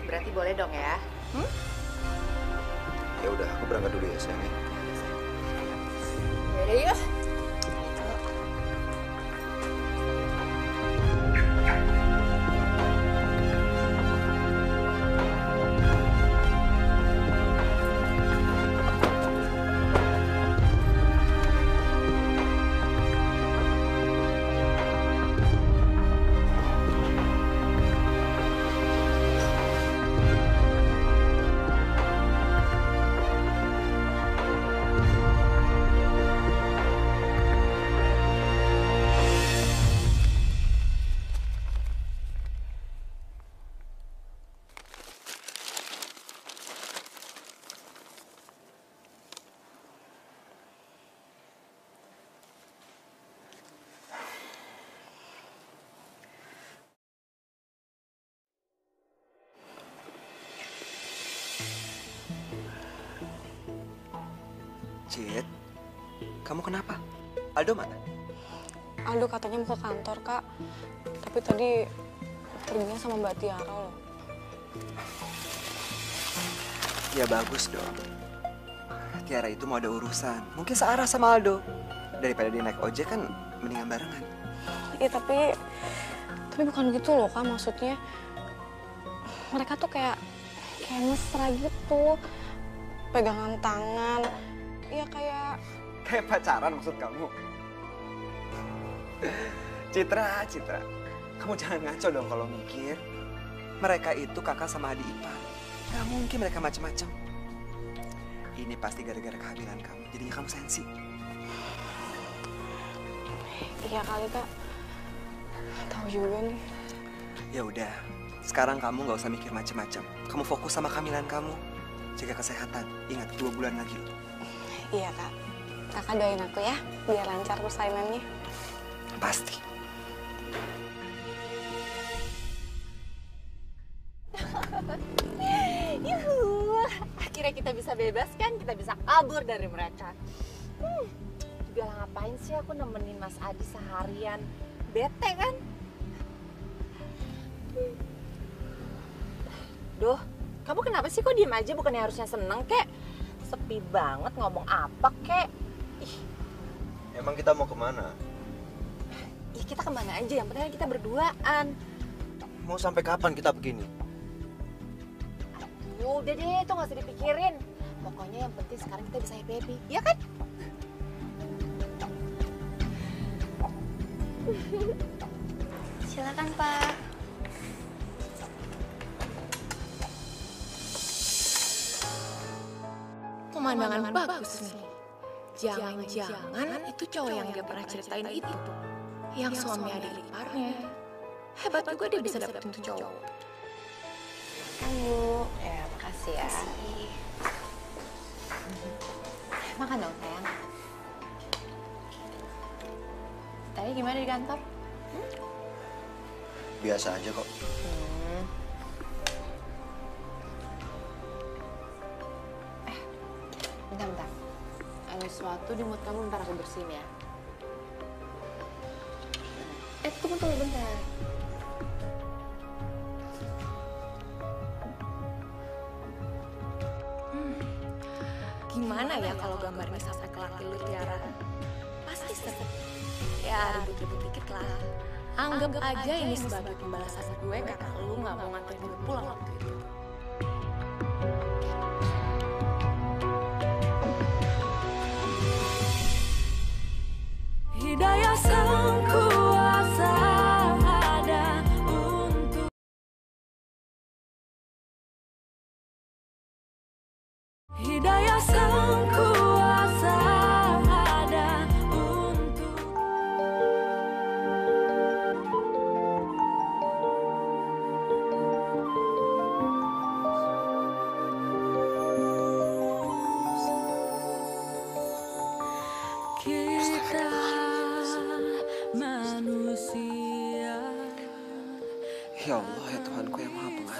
Berarti boleh dong ya? Ya udah, aku berangkat dulu ya sayang. Yaudah yuk. Cid, kamu kenapa? Aldo mana? Aldo katanya mau ke kantor, Kak. Tapi tadi perginya sama Mbak Tiara loh. Ya bagus dong. Tiara itu mau ada urusan. Mungkin searah sama Aldo. Daripada dia naik ojek kan mendingan barengan. Iya, tapi bukan gitu loh, Kak, maksudnya. Mereka tuh kayak mesra gitu. Pegangan tangan. Iya Kayak pacaran maksud kamu? Citra. Kamu jangan ngaco dong kalau mikir. Mereka itu kakak sama adik ipar. Gak mungkin mereka macem-macem. Ini pasti gara-gara kehamilan kamu. Jadinya kamu sensi. Iya kali, Kak. Tahu juga nih. Ya udah, sekarang kamu nggak usah mikir macem-macem. Kamu fokus sama kehamilan kamu. Jaga kesehatan. Ingat 2 bulan lagi loh. Iya, Kak. Kakak doain aku ya, biar lancar persainannya. Pasti. Yuhu, akhirnya kita bisa bebas kan? Kita bisa kabur dari mereka. Juga ngapain sih aku nemenin Mas Adi seharian? Bete kan? Duh, kamu kenapa sih kok diem aja? Bukannya harusnya seneng kek? Sepi banget, ngomong apa kek? Ih, Emang kita mau kemana? ya kita kemana aja? Yang penting kita berduaan. Mau sampai kapan kita begini? Udah deh, itu gak usah dipikirin. Pokoknya yang penting sekarang kita bisa happy, ya kan? Silakan, Pak. Pemandangan bagus nih. Jangan-jangan itu cowok yang dia pernah ceritain itu. Yang suami adik iparnya. Hebat juga dia bisa dapetin tuh cowok. Bu. Ya, makasih ya. Makan dong, sayang. Tadi gimana di kantor? Biasa aja kok. Bentar. Ada sesuatu di mulut kamu, ntar aku bersihin ya. Tunggu bentar. Gimana ya kalau gambarnya sampai ke laki lu Tiara? Pasti seru. Ya ribut-ribut dikit lah. Anggap aja ini sebagai pembalasan gue karena lu gak mau nganterin gue pulang waktu itu. Hidayah sang kuasa ada untuk Hidayah sang kuasa ada untuk kita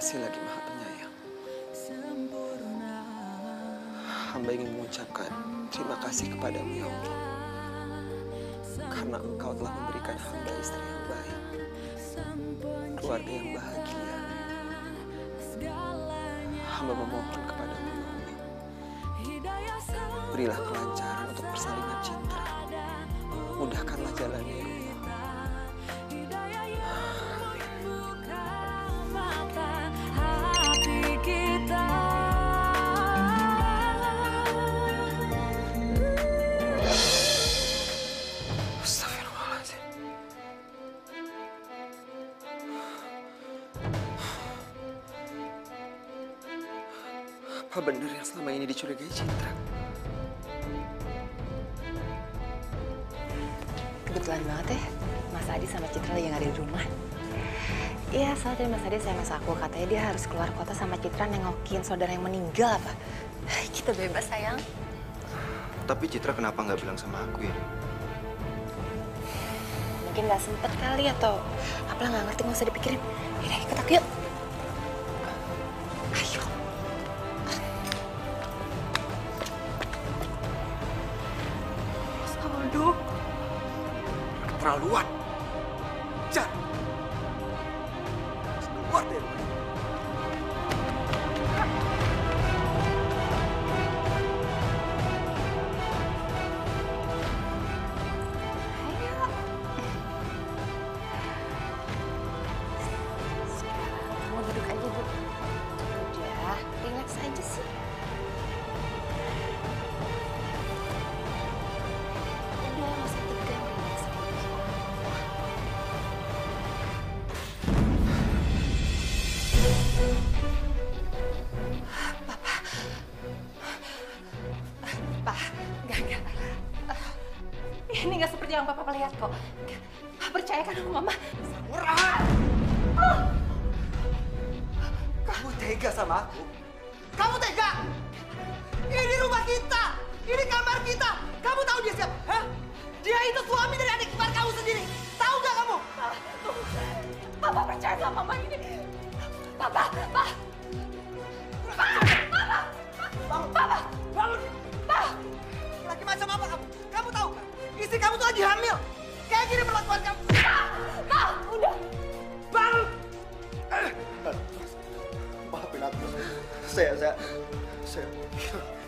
kasih lagi Maha Penyayang. Hamba ingin mengucapkan terima kasih kepadamu ya Allah. Karena Engkau telah memberikan hamba istri yang baik, keluarga yang bahagia. Hamba memohon kepadamu ya Allah. Berilah kelancaran untuk persalinan Citra. Mudahkanlah jalannya ya Allah. Apa benar yang selama ini dicurigai Citra? Kebetulan banget ya, Mas Adi sama Citra lagi nggak ada di rumah. Iya, soalnya tadi Mas Adi SMS aku, katanya dia harus keluar kota sama Citra nengokin saudara yang meninggal apa. Kita bebas sayang. Tapi Citra kenapa nggak bilang sama aku ya? Mungkin nggak sempet kali atau apalah nggak ngerti, nggak usah dipikirin. Yaudah, ikut aku yuk. Ayo. Saldo. Keterlaluan. Jangan. Keluar dari rumah. Kamu duduk aja dulu. Udah, relax aja sih. Udah, nggak usah tegang, relax aja. Pak, enggak. Ini nggak seperti yang Papa lihat kok. Percayakan sama Mama. Murah! Kamu tega sama aku? Kamu tega? Ini rumah kita! Ini kamar kita! Kamu tahu dia siapa? Hah? Dia itu suami dari adik ipar kamu sendiri! Tahu nggak kamu? Papa percaya sama Mama ini. Papa. Bangun! Lagi macam apa kamu? Kamu tahu nggak? Istri kamu tuh lagi hamil! Kayak gini perlakuan kamu! Udah. Bangun! Maafin aku. Saya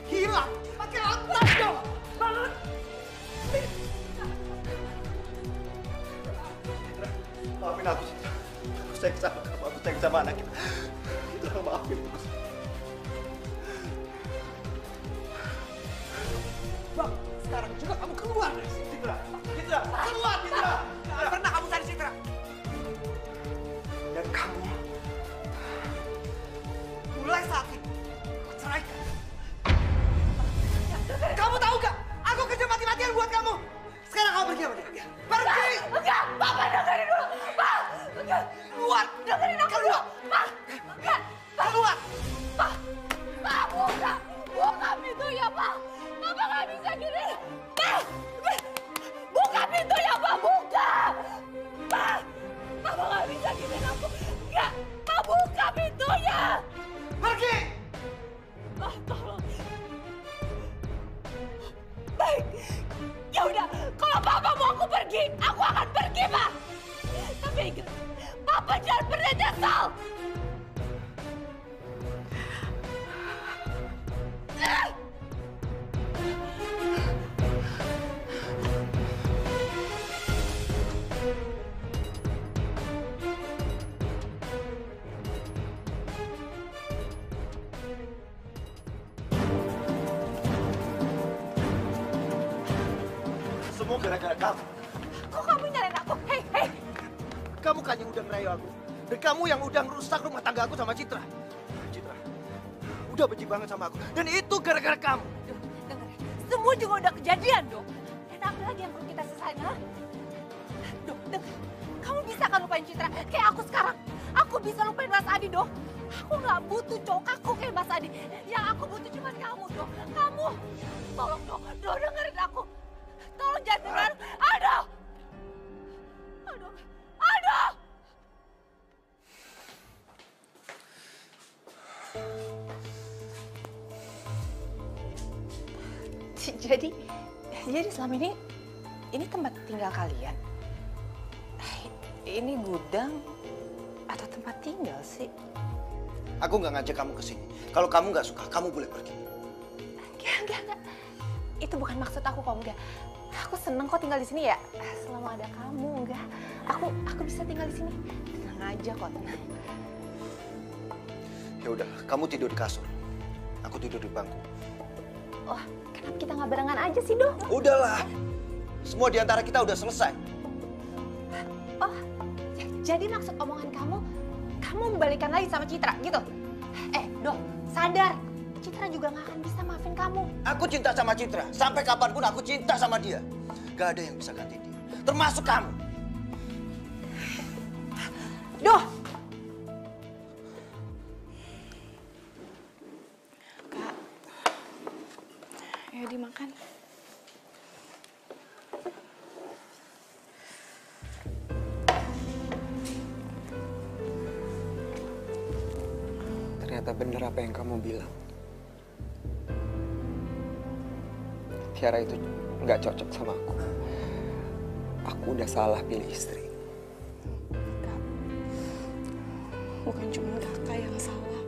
Gila! Pakai otak dong! Bangun! maafin aku, Citra. Aku sayang sama kamu, aku sayang sama anak kita. Citra, maafin aku. Bang, sekarang juga kamu keluar dari sini, Citra! Citra! Keluar, Citra! Nggak pernah kamu cari Citra! Dan kamu, mulai saat ini, aku ceraikan. Kamu tahu gak? Aku kerja mati-matian buat kamu. Sekarang kamu pergi sama dia. Pergi! Enggak, Papa dengerin dulu. Pak, enggak. Keluar! Dengerin aku dulu. Pak, enggak. Keluar! Pak, buka pintunya, Pak. Papa nggak bisa gini. Pak, buka pintunya, Pak, buka. Pak, Papa nggak bisa gini aku. Enggak, Pak, buka pintunya. Pergi! Pak, tolong. Baik, ya udah. Kalau Papa mau aku pergi, aku akan pergi, Pak. Tapi ingat, Papa jangan pernah nyesal. Semua gara-gara kamu. Kok kamu nyalain aku? Hei. Kamu kan yang udah ngerayu aku. Dan kamu yang udah ngerusak rumah tangga aku sama Citra. Citra, udah benci banget sama aku. Dan itu gara-gara kamu. Dengar, semua juga udah kejadian, Dok. Dan apa lagi yang perlu kita sesain, ha? Dok, dengar. Kamu bisa kan lupain Citra kayak aku sekarang? Aku bisa lupain Mas Adi, Dok. Aku nggak butuh cowok kaku kayak Mas Adi. Yang aku butuh cuma kamu, Dok. Kamu. Tolong, Dok. Dok, dengerin aku. Tolong jangan dengar. Aduh. Jadi selama ini tempat tinggal kalian? Ini gudang atau tempat tinggal sih? Aku nggak ngajak kamu ke sini. Kalau kamu nggak suka, kamu boleh pergi. Enggak. Itu bukan maksud aku kok, enggak. Aku seneng kok tinggal di sini ya. Selama ada kamu, enggak. Aku bisa tinggal di sini. Tenang aja kok, tenang. Ya udah, kamu tidur di kasur. Aku tidur di bangku. Wah, kenapa kita nggak barengan aja sih, Doh? Udahlah. Semua di antara kita udah selesai. Oh, jadi maksud omongan kamu membalikan lagi sama Citra, gitu? Doh, sadar. Citra juga nggak akan bisa maafin kamu. Aku cinta sama Citra. Sampai kapanpun aku cinta sama dia. Gak ada yang bisa ganti dia. Termasuk kamu. Doh! Kak, ayo dimakan. Ternyata bener apa yang kamu bilang. Tiara itu nggak cocok sama aku. Aku udah salah pilih istri. Kak, bukan cuma kakak yang salah.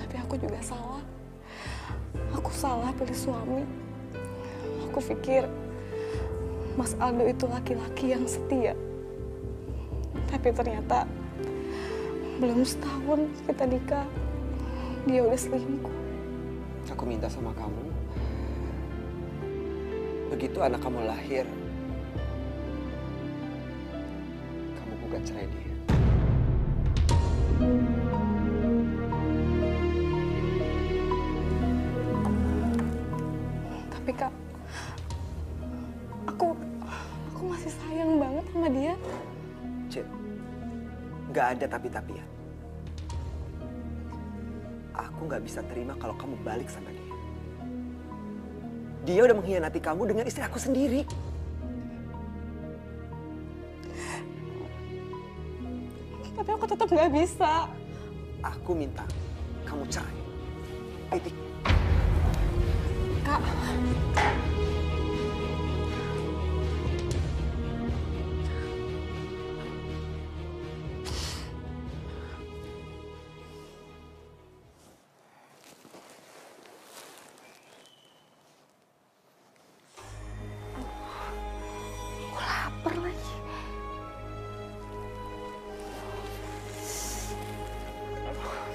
Tapi aku juga salah. Aku salah pilih suami. Aku pikir Mas Aldo itu laki-laki yang setia. Tapi ternyata belum setahun kita nikah, dia udah selingkuh. Aku minta sama kamu, begitu anak kamu lahir, kamu gugat cerai dia. Tapi Kak, aku masih sayang banget sama dia. Cid, gak ada tapi-tapian. Aku gak bisa terima kalau kamu balik sama dia. Dia udah mengkhianati kamu dengan istri aku sendiri. Tapi aku tetap gak bisa. Aku minta kamu cerai. Titik. Kak. Lapar lagi.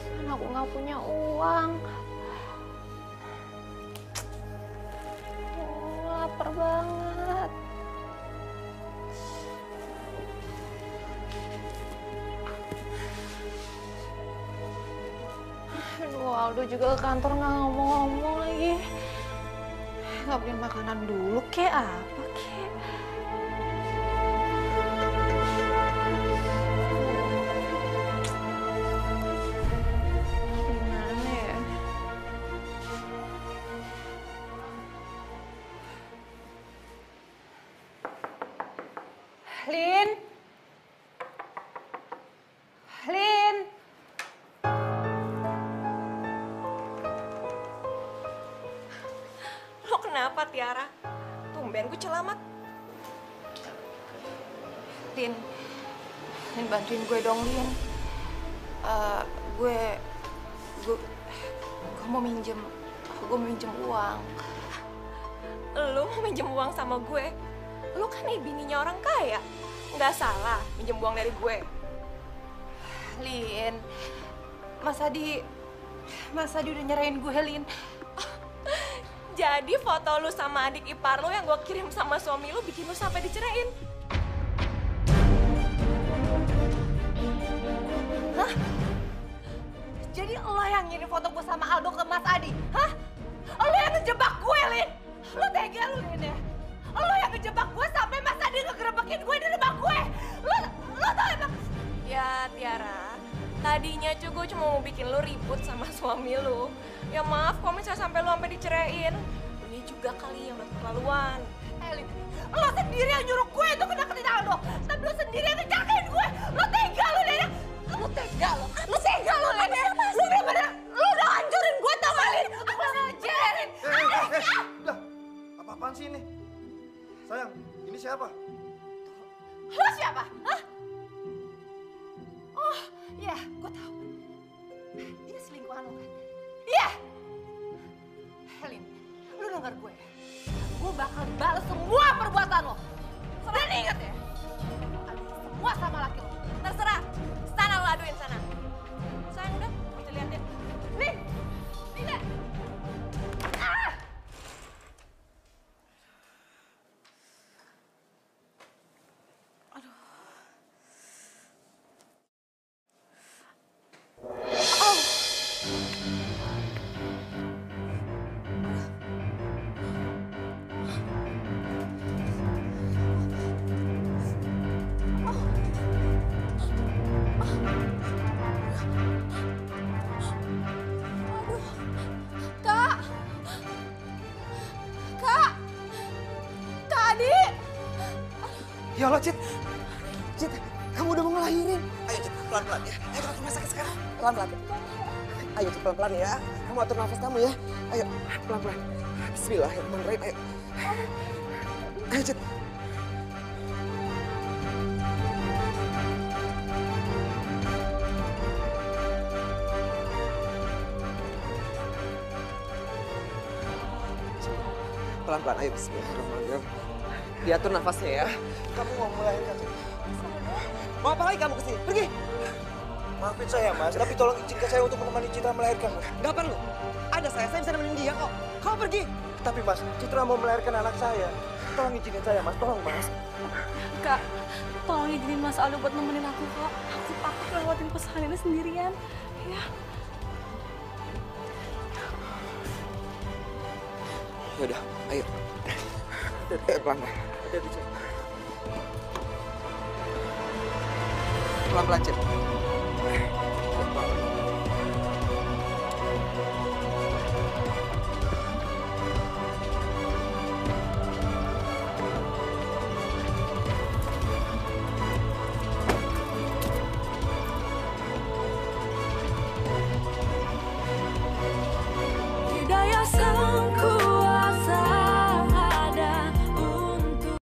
Kan aku nggak punya uang. Lapar banget. Aduh, Aldo juga ke kantor nggak ngomong-ngomong lagi. Nggak beliin makanan dulu, kek apa, kek? Gimana ya? Lin? Lin? Lo kenapa, Tiara? Tumben ku celamat. Lin bantuin gue dong, Lin. Gue mau minjem uang. Lo mau minjem uang sama gue? Lo kan bininya orang kaya. Nggak salah minjem uang dari gue. Lin, Mas Adi udah nyerahin gue, Lin. Jadi foto lu sama adik ipar lu yang gue kirim sama suami lu bikin lu sampai diceraiin. Hah? Jadi lo yang ngirim foto gue sama Aldo ke Mas Adi? Hah? Lo yang ngejebak gue, Lin? Lo tega lu, Lin, ya? Lo yang ngejebak gue sampai Mas Adi ngegerebekin gue di rumah gue. Lo tau emang? Ya Tiara, tadinya gue cuma mau bikin lu ribut sama suami lu. Ya maaf kalau misalnya sampai lu sampai diceraiin. Ini juga kali yang udah keterlaluan. Lin, lo sendiri yang nyuruh gue untuk deketin Aldo. Tapi lo sendiri yang ngejagain gue. Lo tega lo, Lin. Lo tega lo, Lin. Dia selingkuhan lo kan? Iya! Helin, lu denger gue ya. Gue bakal balas semua perbuatan lo. Dan ingat ya, aduin semua sama laki lo. Terserah, sana lo aduin sana. Sayang udah, kita liatin. Nih, deh. Ah! Kak! Kak! Kak Adi! Ya Allah, Cit. Cit, kamu udah mau ngelahirin. Ayo, Cit, pelan-pelan ya. Ayo kita ke rumah sakit sekarang. Pelan-pelan. Ayo, Cit, pelan-pelan ya. Kamu atur nafas kamu ya. Ayo, pelan-pelan. Bismillahirrahmanirrahim. Ayo. Ayo, Cit. Pelan-pelan, ayo. Bismillahirrahmanirrahim. Diatur nafasnya ya. Kamu mau melahirkan. Mau apa lagi kamu kesini? Pergi. Maafin saya, Mas. Tapi tolong izinkan saya untuk menemani Citra melahirkan, Mas. Gak perlu. Ada saya bisa nemenin dia kok. Kamu pergi. Tapi, Mas, Citra mau melahirkan anak saya. Tolong izinin saya, Mas. Tolong, Mas. Kak, tolong izinin Mas Aldo buat nemenin aku, Kak. Aku takut lewatin pesan ini sendirian. Ya. Yaudah, ayo. Pelan-pelan. Pelan-pelan, Cit. Hidayah sang kuasa ada untuk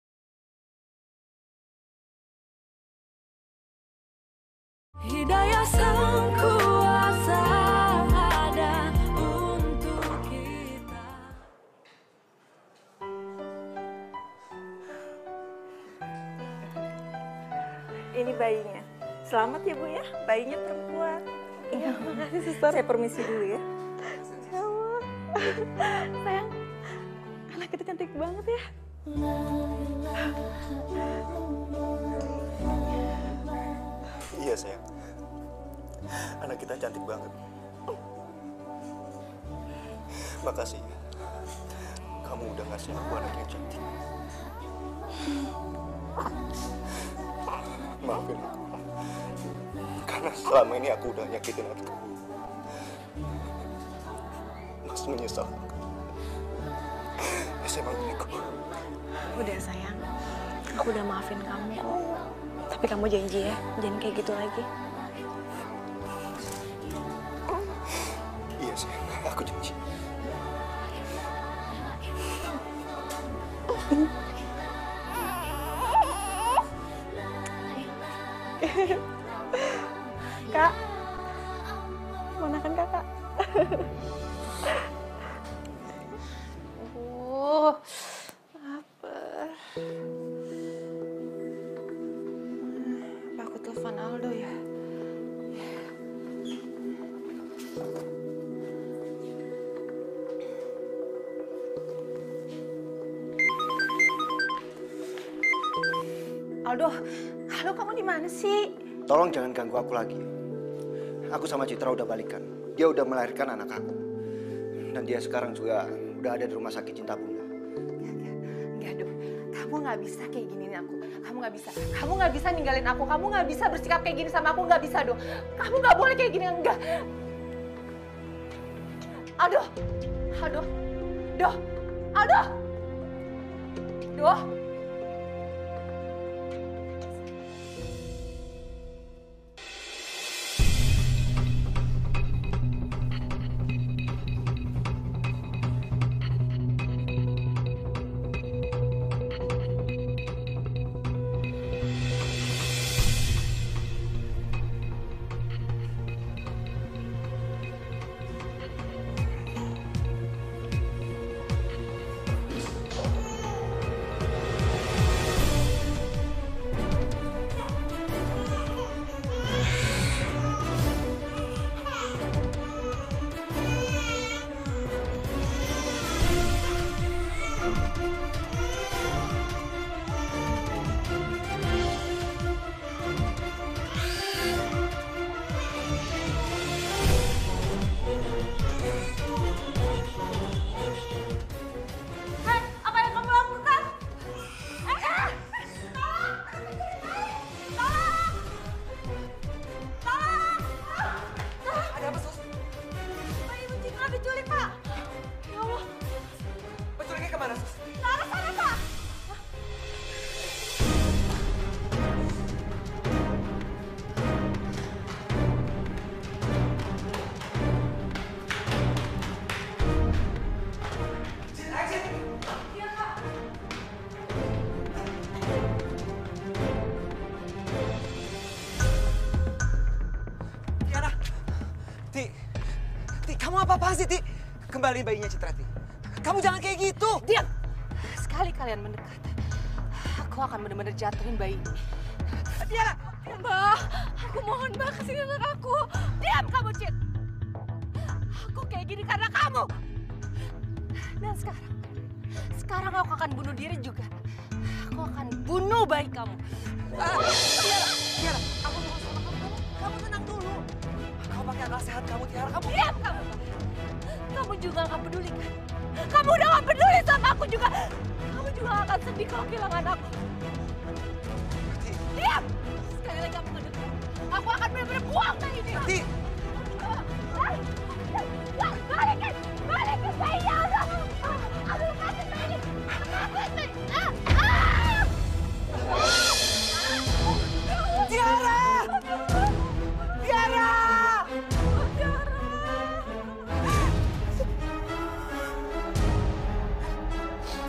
Hidayah sang kuasa ada untuk kita. Ini bayinya. Selamat ya Bu ya, bayinya perempuan. Iya, makasih suster. Saya permisi dulu ya. Ya Allah. Sayang, anak itu cantik banget ya. Iya, sayang. Anak kita cantik banget. Makasih ya. Kamu udah ngasih aku anak yang cantik. Maafin aku. Karena selama ini aku udah nyakitin hati kamu. Mas menyesal. Assalamualaikum. Udah sayang, aku udah maafin kamu kok. Tapi kamu janji ya, jangan kayak gitu lagi. Iya, sayang. Aku janji. Kak, ponakan kakak. Lapar. Apa aku telepon Aldo ya? Aldo, halo, kamu di mana sih? Tolong jangan ganggu aku lagi. Aku sama Citra udah balikan. Dia udah melahirkan anak aku. Dan dia sekarang juga udah ada di rumah sakit Cinta Bunda. Enggak, Do. Kamu nggak bisa kayak giniin aku. Kamu nggak bisa. Kamu nggak bisa ninggalin aku. Kamu nggak bisa bersikap kayak gini sama aku. Nggak bisa, Do. Kamu nggak boleh kayak gini. Enggak. Aldo. Aldo. Do. Aldo. Do. Ti, kamu apa-apaan sih, Ti? Kembali bayinya Citra, Ti. Kamu jangan kayak gitu. Diam! Sekali kalian mendekat, aku akan benar-benar jatuhin bayi ini. Tiara! Mbak, aku mohon Mbak, kasih anak aku. Diam kamu, Cit! Aku kayak gini karena kamu. Dan sekarang aku akan bunuh diri juga. Aku akan bunuh bayi kamu. Tiara, aku mau sama kamu. Kamu tenang dulu. Kamu pakai akal sehat kamu, Tiara. Kamu Diam kamu! Kamu juga gak peduli kan? Kamu udah gak peduli sama aku juga. Kamu juga akan sedih kalau kehilangan aku. Diam! Sekali lagi kamu ngedekat, aku akan benar-benar buang bayi ini. Ti! Balikin! Balikin bayinya! Aku lepasin bayi! Lepasin! Tiara! Tiara!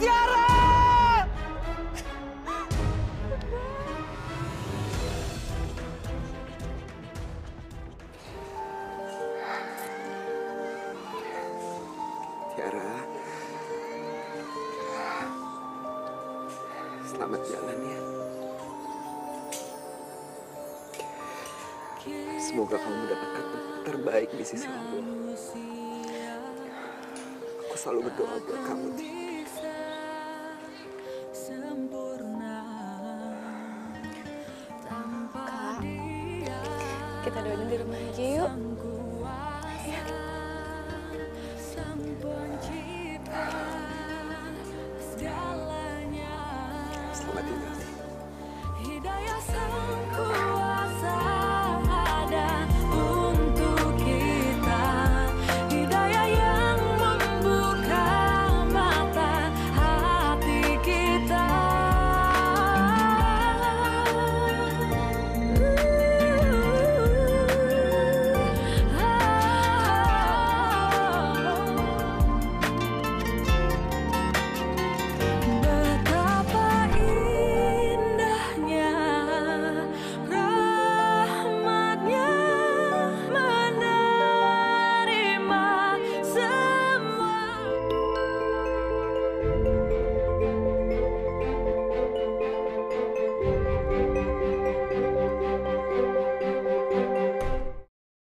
Tiara! Tiara, selamat jalan ya. Semoga kamu mendapatkan terbaik di sisi Allah. Aku selalu berdoa buat kamu, Ti. Kak, kita doain di rumah aja yuk. Selamat tinggal, Ti. Hidayah